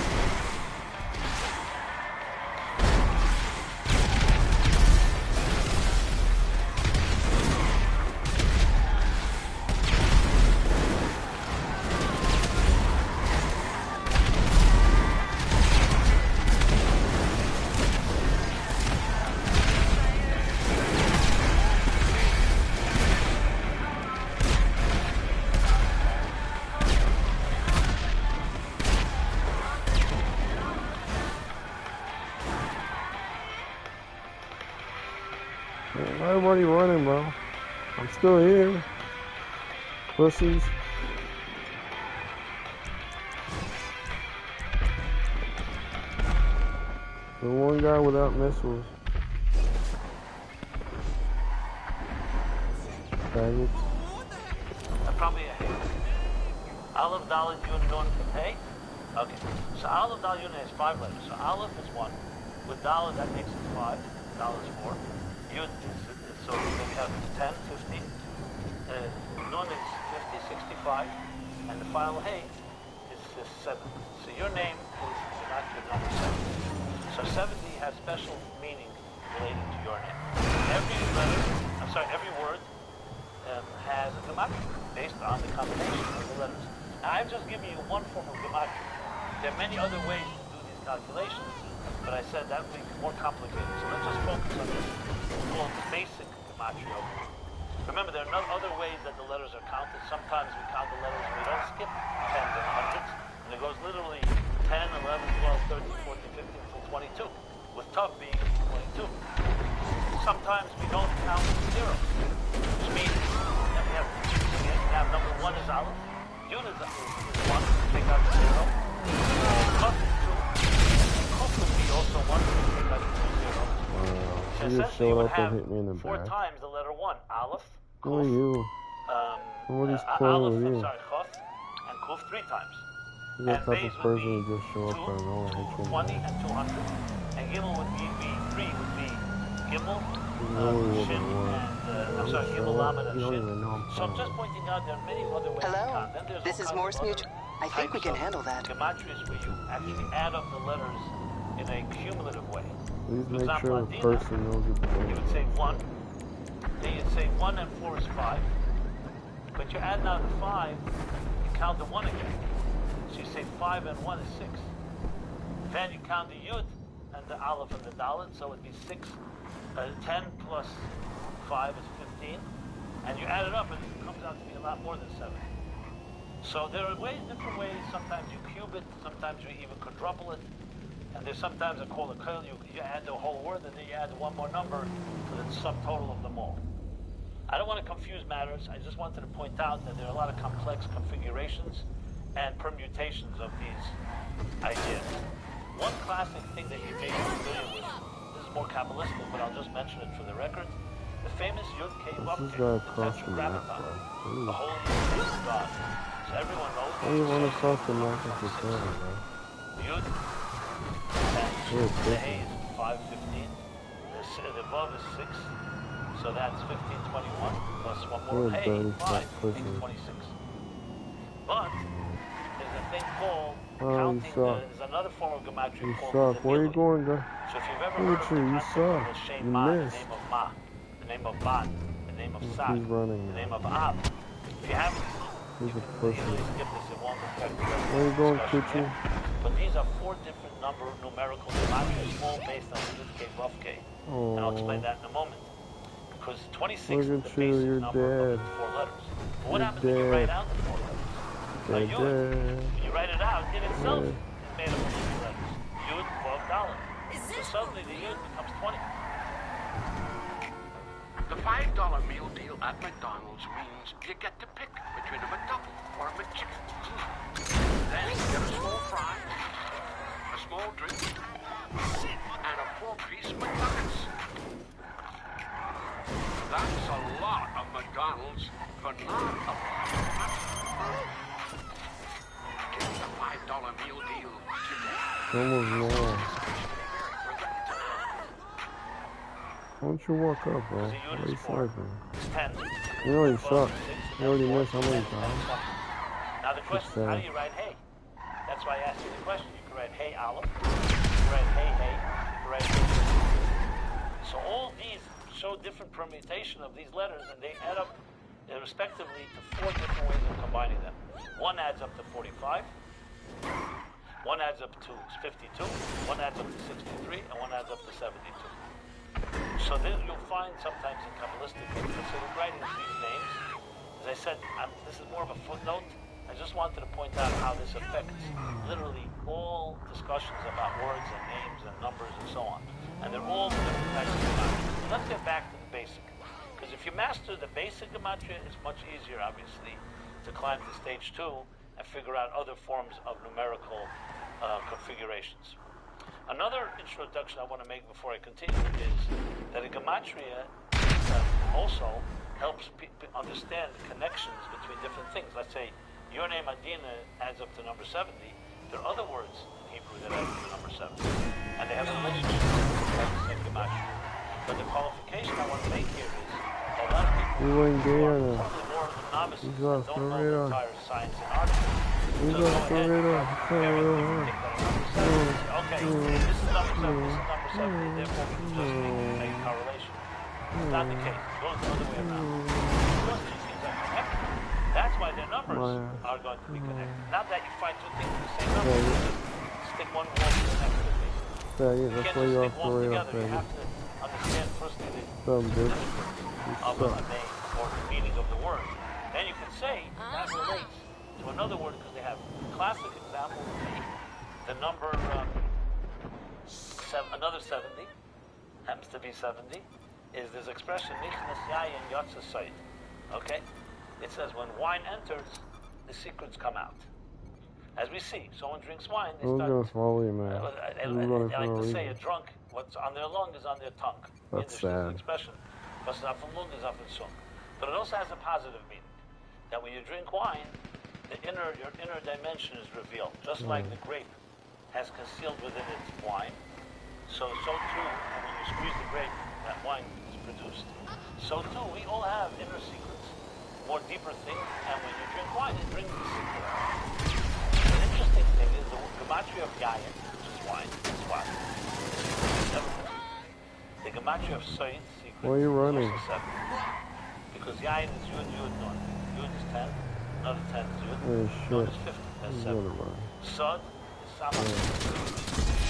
Everybody running, bro. I'm still here. Pussies. The one guy without missiles. Faggots. Probably a Hey. Aleph, Dalet, Yud, Nun, Hey? Okay. So Aleph, Dalet, Yud has 5 letters. So Aleph is 1. With Dalet, that makes it 5. Dalet is 4. Yud is, so we have 10, 50. Nun is 50, 65. And the final Hey is 7. So your name is not your number 7. So 70 has special meaning related to your name. Every word has a gematria based on the combination of the letters. Now, I've just given you one form of gematria. There are many other ways to do these calculations, but I said that would be more complicated. So let's just focus on this. We'll call it the basic gematria. Remember, there are no other ways that the letters are counted. Sometimes we count the letters and we don't skip tens and hundreds, and it goes literally 10, 11, 12, 13, 14, 15, until 22, with Tav being 22. Sometimes we don't count zeros, which means that we have number 1 is Aleph, Yud is 1, take out the 0, Kuf is 2, Kuf would be also 1, take out the 2 zeros, You just essentially you showed would up and have hit me in the 4 back. times the letter 1. Aleph, Who are Kuf, you? Somebody's playing Aleph, with you. sorry, Chof, and Kuf 3 times. You're And that type Beis of would person be who just show up and know and hit you in 20 the back. and 200. And Gimel would be 3 would be Gimel, You really Shin, wouldn't work. and I'm sorry, Show Gimel, up. Lamed, and You don't Shin. even know I'm So I'm playing. just pointing out there are many other ways to Hello, count. Then there's this all is kinds Morse of other Mutual. I think we types can of handle that. Gematrias where you actually add up the letters in a cumulative way. Please For make example, sure on the Dina, person knows what they're you doing. would say 1. Then you'd say 1 and 4 is 5. But you add now the 5, you count the 1 again. So you say 5 and 1 is 6. Then you count the Yud and the Aleph and the Dalet, so it'd be 10 plus 5 is 15. And you add it up and it comes out to be a lot more than 7. So there are different ways. Sometimes you cube it, sometimes you even quadruple it. And there's sometimes a call a kol, you add the whole word and then you add one more number to the subtotal of them all. I don't want to confuse matters. I just wanted to point out that there are a lot of complex configurations and permutations of these ideas. One classic thing that you may be familiar with, this is more Kabbalistic, but I'll just mention it for the record. The famous Yud Kei Vav This Kei, guy the crossed the map, Tetragrammaton, bro. the holy name of God. So everyone knows. Why do you want to cross the map if you're playing, bro? Yud, You're a the pussy. A is 515. The Vav is 6. So that's 1521 plus one more. You're a Hey, dirty 5 fat makes pussy. 26. But there's a thing called Oh, you counting. suck. There's another form of gematria You called suck. Where are you the going, guy? So if you've ever Look heard at of you. the You concept suck. of Shem You Ma, the missed. name of Ma, the name of Ban, the name of Sag, He's running the now. name of Ab. If you haven't, He's you a can pussy. easily skip this. It won't affect the rest Where of you the going, discussion Kuchi? here. But these are 4 different numerical gematrias, all based on Yud Kei Vav Kei. And I'll explain that in a moment. Because 26 Look is the at you. basic You're number of dead. the 4 letters. But what You're happens when you write dead. out the 4 letters? A Dead, Yud, dead. when you write it out, it itself Dead. is made up of 2 letters. Yud, Vav, Dalet. So suddenly the Yud becomes 20. The $5 meal deal at McDonald's means you get to pick between a McDouble or a McChicken. Then you get a small fry, a small drink, and a 4-piece McNuggets. That's a lot of McDonald's for not a lot of McNuggets. Get the $5 meal deal today. Almost there. Why don't you walk up, bro? Why are you sniping? You know you suck. You already missed how many times? Now the question is, how do you write hey? That's why I asked you the question. You can write hey Aleph, you can write hey hey, you can write hey. So all these show different permutation of these letters, and they add up respectively to 4 different ways of combining them. One adds up to 45, one adds up to 52, one adds up to 63, and one adds up to 72. So then you'll find sometimes in Kabbalistic things, instead of writing these names, as I said, this is more of a footnote. I just wanted to point out how this affects literally all discussions about words and names and numbers and so on. And they're all different types of gematria. Let's get back to the basic. Because if you master the basic gematria, it's much easier, obviously, to climb to stage 2 and figure out other forms of numerical configurations. Another introduction I want to make before I continue is that a gematria also helps people understand the connections between different things. Let's say your name Adina adds up to number 70. There are other words in Hebrew that add up to number 70. And they have a relationship with the same gematria. But the qualification I want to make here is that a lot of people You ain't who are gay probably more of the novices You that got don't know the entire science and art. You So got go ahead and compare it. You Corrida. can take that as number 70. Okay, this is number 7, this is number 70, therefore we can just make a correlation. It's not the case. It goes the other way around. Those 2 things are connected. That's why their numbers are going to be connected. Not that you find 2 things with the same number. You just stick one wall to the next to the Faggot, You that's can't why just you're stick off the walls radar, together. You faggot. have to understand firstly the Dumb bitch. significance of a name or the meaning of the word. Then you can say that relates to another word because they have classic example would be the number another 70 happens to be 70 is this expression nichnas yayin yotza sayid. Okay, it says when wine enters, the secrets come out. As we see, someone drinks wine, they Who's start. gonna swallow you, man? I Who's running like for no to say, reason? a drunk, what's on their lung is on their tongue. That's Yiddish, there's an sad. expression. Was ab vom Lung is ab vom Zung. But it also has a positive meaning. That when you drink wine, your inner dimension is revealed. Just like the grape has concealed within it wine, so too, when you squeeze the grape, that wine is produced. So too, we all have inner secrets, more deeper things, and when you drink wine, it brings the secret. An interesting thing is the gematria of yayin, which is wine, is what? 7. The gematria of soy, secret, Why are you running? is also 7. Because yayin is yud, yud, nun. Yud is 10, another 10 is yud, Oh, nun shit. is 50, that's You 7. gotta run. Sod is sama, 12 is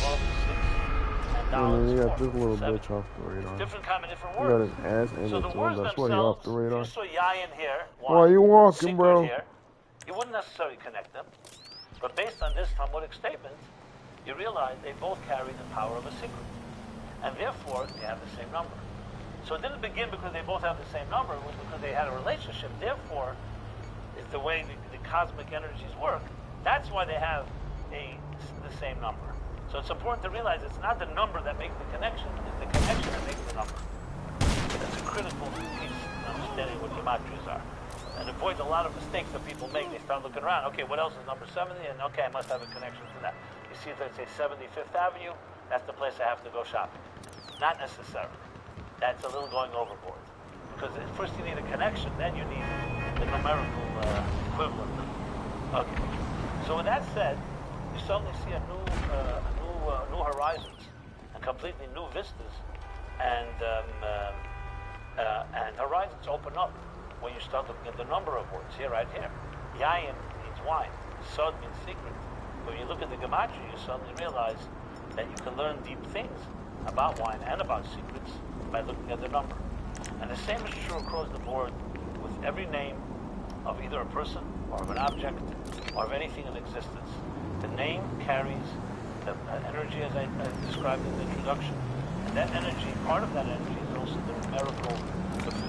6, and And dal then is you 4, got this little 7. bitch off the radar. Different kind of different You got words. his ass in So it the too. words That's why he off themselves, the if radar. you saw yayin here, Why are you walking, secret bro? here, you wouldn't necessarily connect them. But based on this Talmudic statement, you realize they both carry the power of a secret. And therefore, they have the same number. So it didn't begin because they both have the same number, it was because they had a relationship. Therefore, it's the way the cosmic energies work. That's why they have the same number. So it's important to realize it's not the number that makes the connection, it's the connection that makes the number. That's a critical piece in understanding what gematrias are. And avoids a lot of mistakes that people make. They start looking around, okay, what else is number 70? And okay, I must have a connection to that. You see, let's say 75th Avenue, that's the place I have to go shopping. Not necessarily. That's a little going overboard. Because first you need a connection, then you need the numerical equivalent. Okay. So with that said, you suddenly see new horizons and completely new vistas, and horizons open up when you start looking at the number of words. Here, right here, yayin means wine, sod means secret. When you look at the gematria, you suddenly realize that you can learn deep things about wine and about secrets by looking at the number. And the same is true across the board with every name of either a person or of an object or of anything in existence. The name carries the energy as I described in the introduction. And that energy, part of that energy is also the numerical,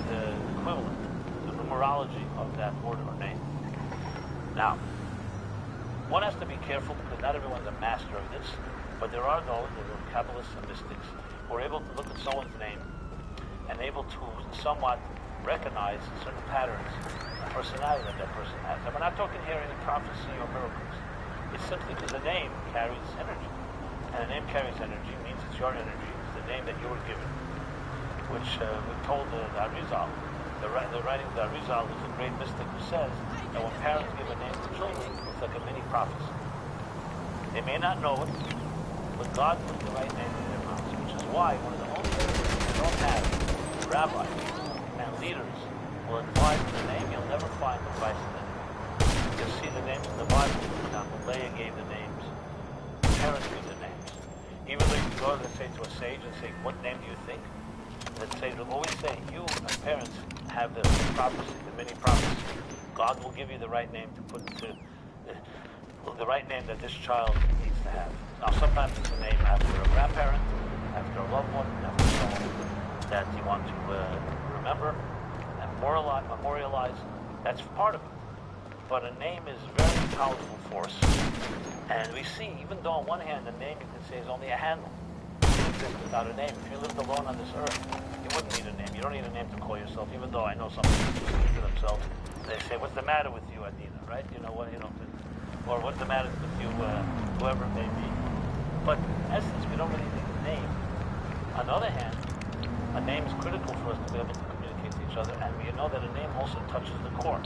the equivalent, the numerology of that word or name. Now, one has to be careful because not everyone's a master of this, but there are those, there are Kabbalists and mystics, who are able to look at someone's name and able to somewhat recognize certain patterns and personality that that person has. And we're not talking here any prophecy or miracles. It's simply because the name carries energy. And the name carries energy means it's your energy. It's the name that you were given, which we told the Arizal. The writing of the Arizal was a great mystic who says that when parents give a name to children, it's like a mini prophecy. They may not know it, but God put the right name in their mouths, which is why one of the only things we don't have rabbis and leaders will advise the name. You'll never find advice in the name. You'll see the names in the Bible. For example, Leah gave the names. Parents give the names. Even though you go, let's say, to a sage and say, what name do you think? The sage will always say, you as parents have the prophecy, the mini prophecy. God will give you the right name to put into the right name that this child needs to have. Now, sometimes it's a name after a grandparent, after a loved one, after someone that you want to remember and memorialize. That's part of it. But a name is a very powerful force. And we see, even though on one hand the name you can say is only a handle, you can exist without a name. If you lived alone on this earth, you wouldn't need a name. You don't need a name to call yourself, even though I know some people speak to themselves. They say, what's the matter with you, Adina, right? You know, or what's the matter with you, whoever it may be. But in essence, we don't really need a name. On the other hand, a name is critical for us to be able to communicate to each other, and we know that a name also touches the core.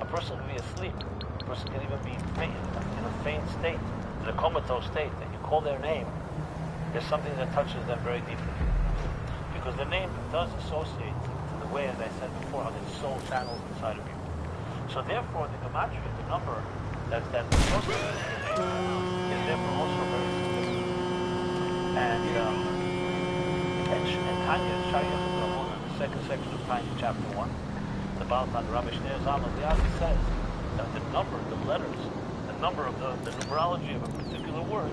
A person can be asleep. A person can even be in a faint state, in a comatose state, and you call their name, there's something that touches them very deeply. Because the name does associate to the way, as I said before, how the soul channels inside of you. So therefore, the gematria, the number that's associated with the name, is therefore also very significant. And Tanya, Shayach Ramon, in the second section of Tanya, chapter 1, the Baal Tan Rabbi Shneur Zalman Liadi says that the number, the letters, the number of the numerology of a particular word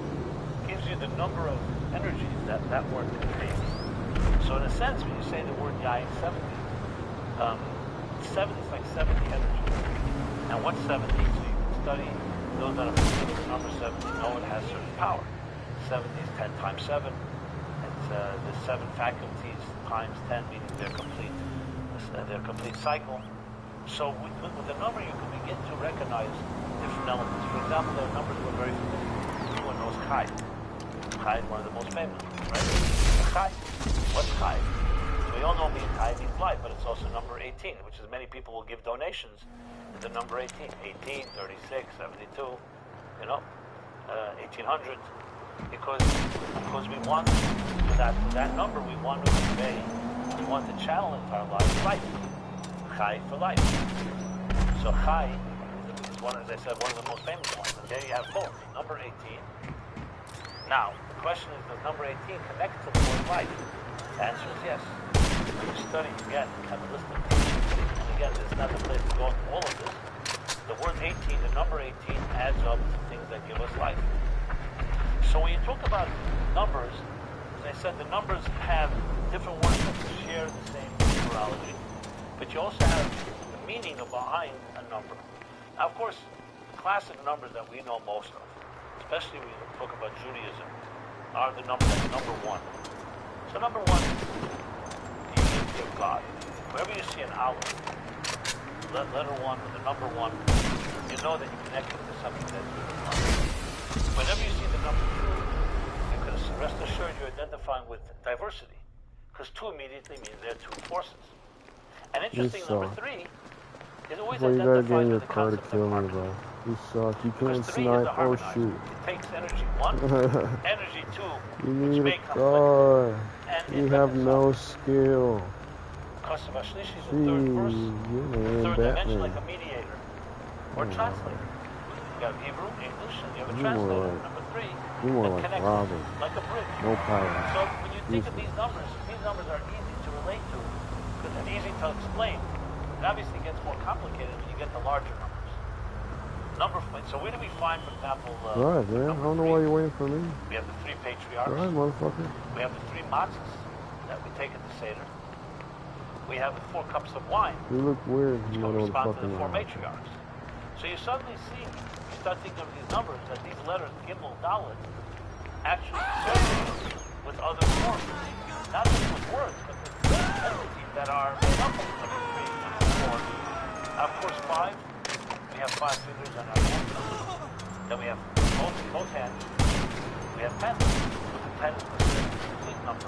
gives you the number of energies that that word contains. So in a sense, when you say the word Yain 70, 7 is like 70 energies. And what's 70? So study, those that are familiar with the number 70 know it has certain power. 70 is 10 times 7. It's the 7 faculties times 10, meaning their complete cycle. So with the number, you can begin to recognize different elements. For example, there are numbers we're very familiar with. Everyone knows Chai. Chai is one of the most famous, right? Chai. What's Chai? So we all know Chai means life, but it's also number 18, which is many people will give donations to the number 18. 18, 36, 72, 1800. Because we want, with that number, we want to convey, we want to channel into our life. Chai for life. So Chai is one, as I said, one of the most famous ones. And there you have both. Number 18. Now, the question is, does number 18 connect to the word life? The answer is yes. When you study, again, Kabbalistic teachings, and again, this is not the place to go into all of this, the word 18, the number 18, adds up to things that give us life. So when you talk about numbers, as I said, the numbers have different words that share the same numerology. But you also have the meaning behind a number. Now, of course, the classic numbers that we know most of, especially when you talk about Judaism, are the number 1. So number 1 is the unity of God. Wherever you see an aleph, letter 1 or the number 1, you know that you connect it to something that's really one. Whenever you see the number 2, you can rest assured you're identifying with diversity, because 2 immediately means there are 2 forces. And interesting, number 3 is always identified with the concept of harmony. Bro. You suck. You Because can't 3 is snipe. the Oh harmonizer. shoot. It takes energy 1, energy 2, You which need may a conflict. car. And You have no skill. Kosev Ashlishi is the Gee, third verse, you're the third dimension, like Batman. a mediator or translator. You have Hebrew, English, and you have a You're more translator. like- Number 3 You're more that like connects Robin. like a bridge. No power. So when you think of these numbers are easy to relate to and easy to explain. It obviously gets more complicated when you get the larger numbers. So where do we find, for example, Right, man. I don't know why you're waiting for me. we have the 3 patriarchs. Right, motherfucker. We have the 3 matzahs that we take at the Seder. We have the 4 cups of wine, You look weird. which You don't know what the correspond fuck to the 4 you matriarchs. So you suddenly see, you start thinking of these numbers, that these letters, Gimel, Dalet, actually associate with other forms. Not just with words, but with entities that are made up of number 3 and 4. Of course, 5, we have 5 fingers on our hand. Then we have both hands. We have 10. With the 10 is the complete number.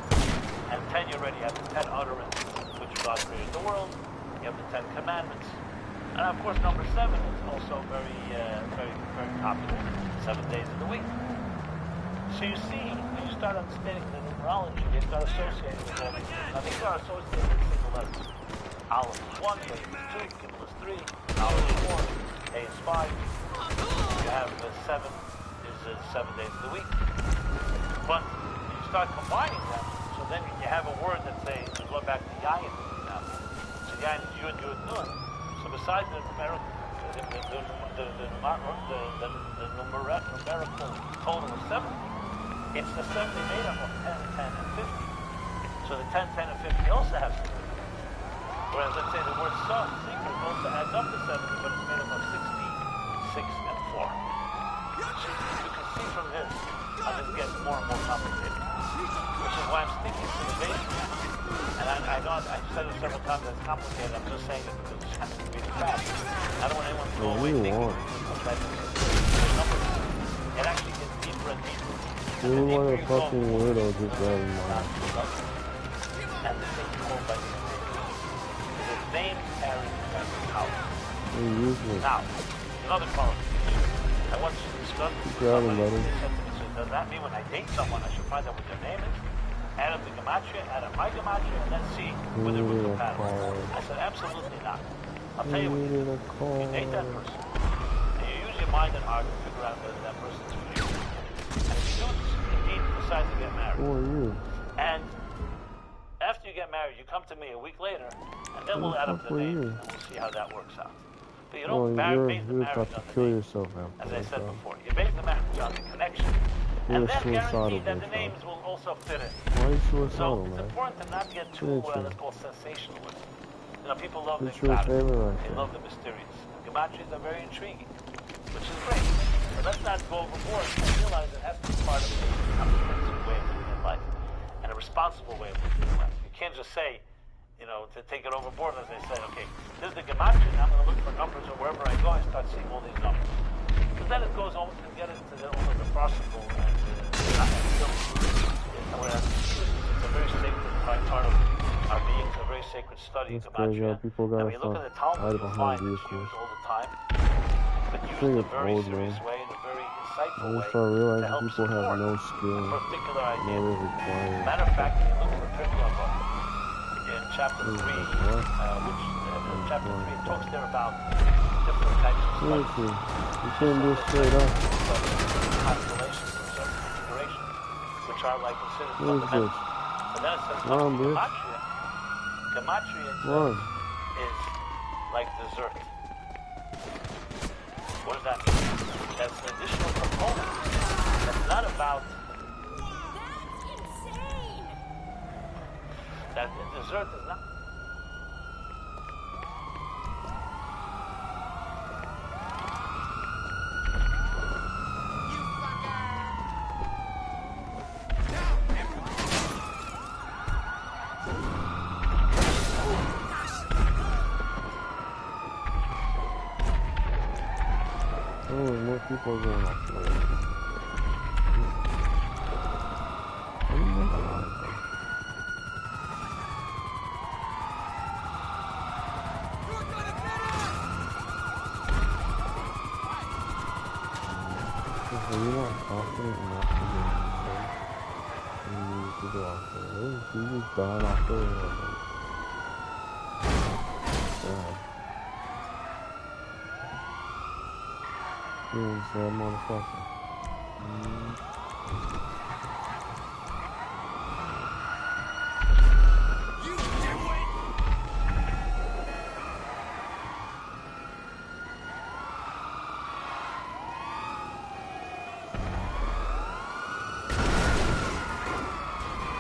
And 10, you already have the 10 utterances, which God created the world. You have the 10 commandments. And of course, number 7 is also very, very popular. 7 days of the week. So you see, when you start understanding the numerology, they start associating with all these things. Now, they start associating with single letters. Aleph is 1, Yod is 2, Gimel is 3, Aleph is 4, A is 5. You have 7 is 7 days of the week. But when you start combining them, so then you have a word that say, you go back to Yayin, for example. So Yayin is Yud, Yud, Nun. So besides the numerical total of 70, it's the 70 made up of 10, 10, and 50. So the 10, 10, and 50 also have secret. Whereas, let's say the word secret also adds up to 70, but it's made up of 16, 6, and 4. So you can see from this how this gets more and more complicated. Which is why I'm sticking to the basics. And I know I've said it several times that it's complicated. I'm just saying it because it has to be the fact. I don't want anyone to go away thinking that it actually gets deeper and deeper. You look like a fucking weirdo just driving by. And the thing called by the name carries power. Now, another qualification. I want you to discuss does that mean when I date someone I should find out what their name is? Add up the gematria, add up my gematria, and then see whether we're compatible. I said, absolutely not. I'll tell you what you do. You date that person, and you use your mind and heart to figure out whether that person's for you. And if you do indeed decide to get married, who are you? And after you get married, you come to me a week later, and then we'll add up the names, and we'll see how that works out. But you don't base the marriage on the names. As I said before, you base the marriage on the connection. And then guarantee that the names will also fit in. Why are you suicidal, so it's important to not get too, let's call sensationalist. You know, people love the exotic. They love the mysterious. Gematrias are very intriguing. which is great. But let's not go overboard and realize it has to be part of a comprehensive way of living in life and a responsible way of living in life. You can't just say, you know, to take it overboard, as I said, okay, this is the gematria, and I'm going to look for numbers, and wherever I go, I start seeing all these numbers. Because then it goes almost to get into the almost the farcical and it's a very sacred part of our being, a very sacred study. It's crazy how people got you look in the Talmud, you'll find it's used all the time, but used in a very serious way, in a very insightful way, start realizing to help people support have no skill, a particular idea. no required. Matter of fact, when you look at the Trivia book, in chapter 3, chapter 3, it talks there about different types of studies. Seriously, you can't do it straight up. Constellations of certain configurations, which are like considered What is fundamental. this? But then it says, Run, bitch. gematria Run. is like dessert. What does that mean? That's an additional component. That's not about... That's insane! That dessert is not... People are going off the road. Are you not confident enough to get in you need to go off the road? You just died off the road. Sad motherfucker. You dimwit!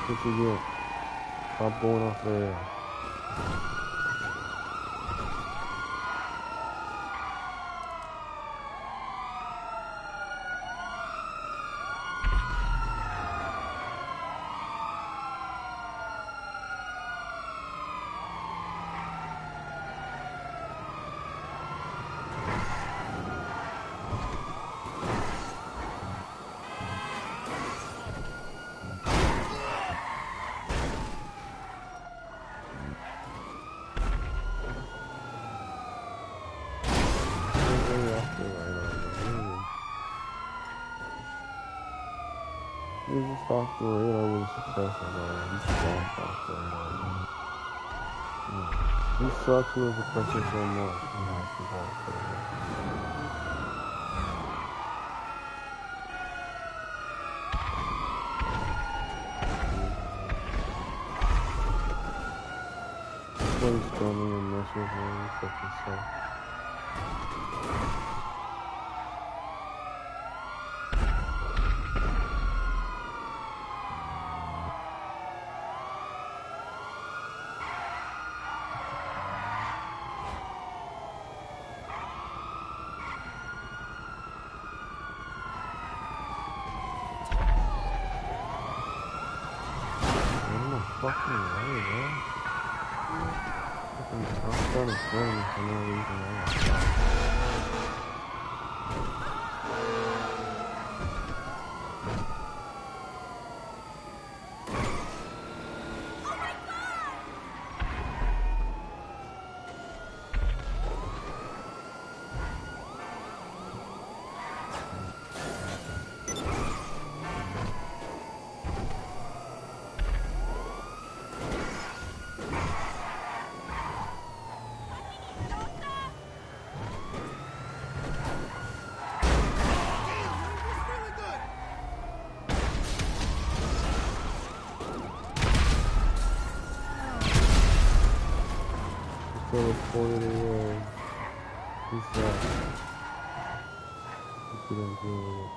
What you get? Stop going off the rail. You just off the radar with a suppressor, man. You just off the radar. You suck with a suppressor so much. You have to go off the radar. Please tell me your message, man. You fucking suck. Fucking way, man. I'm starting flaming for no reason at all. Teleported away. He's out. He couldn't do it.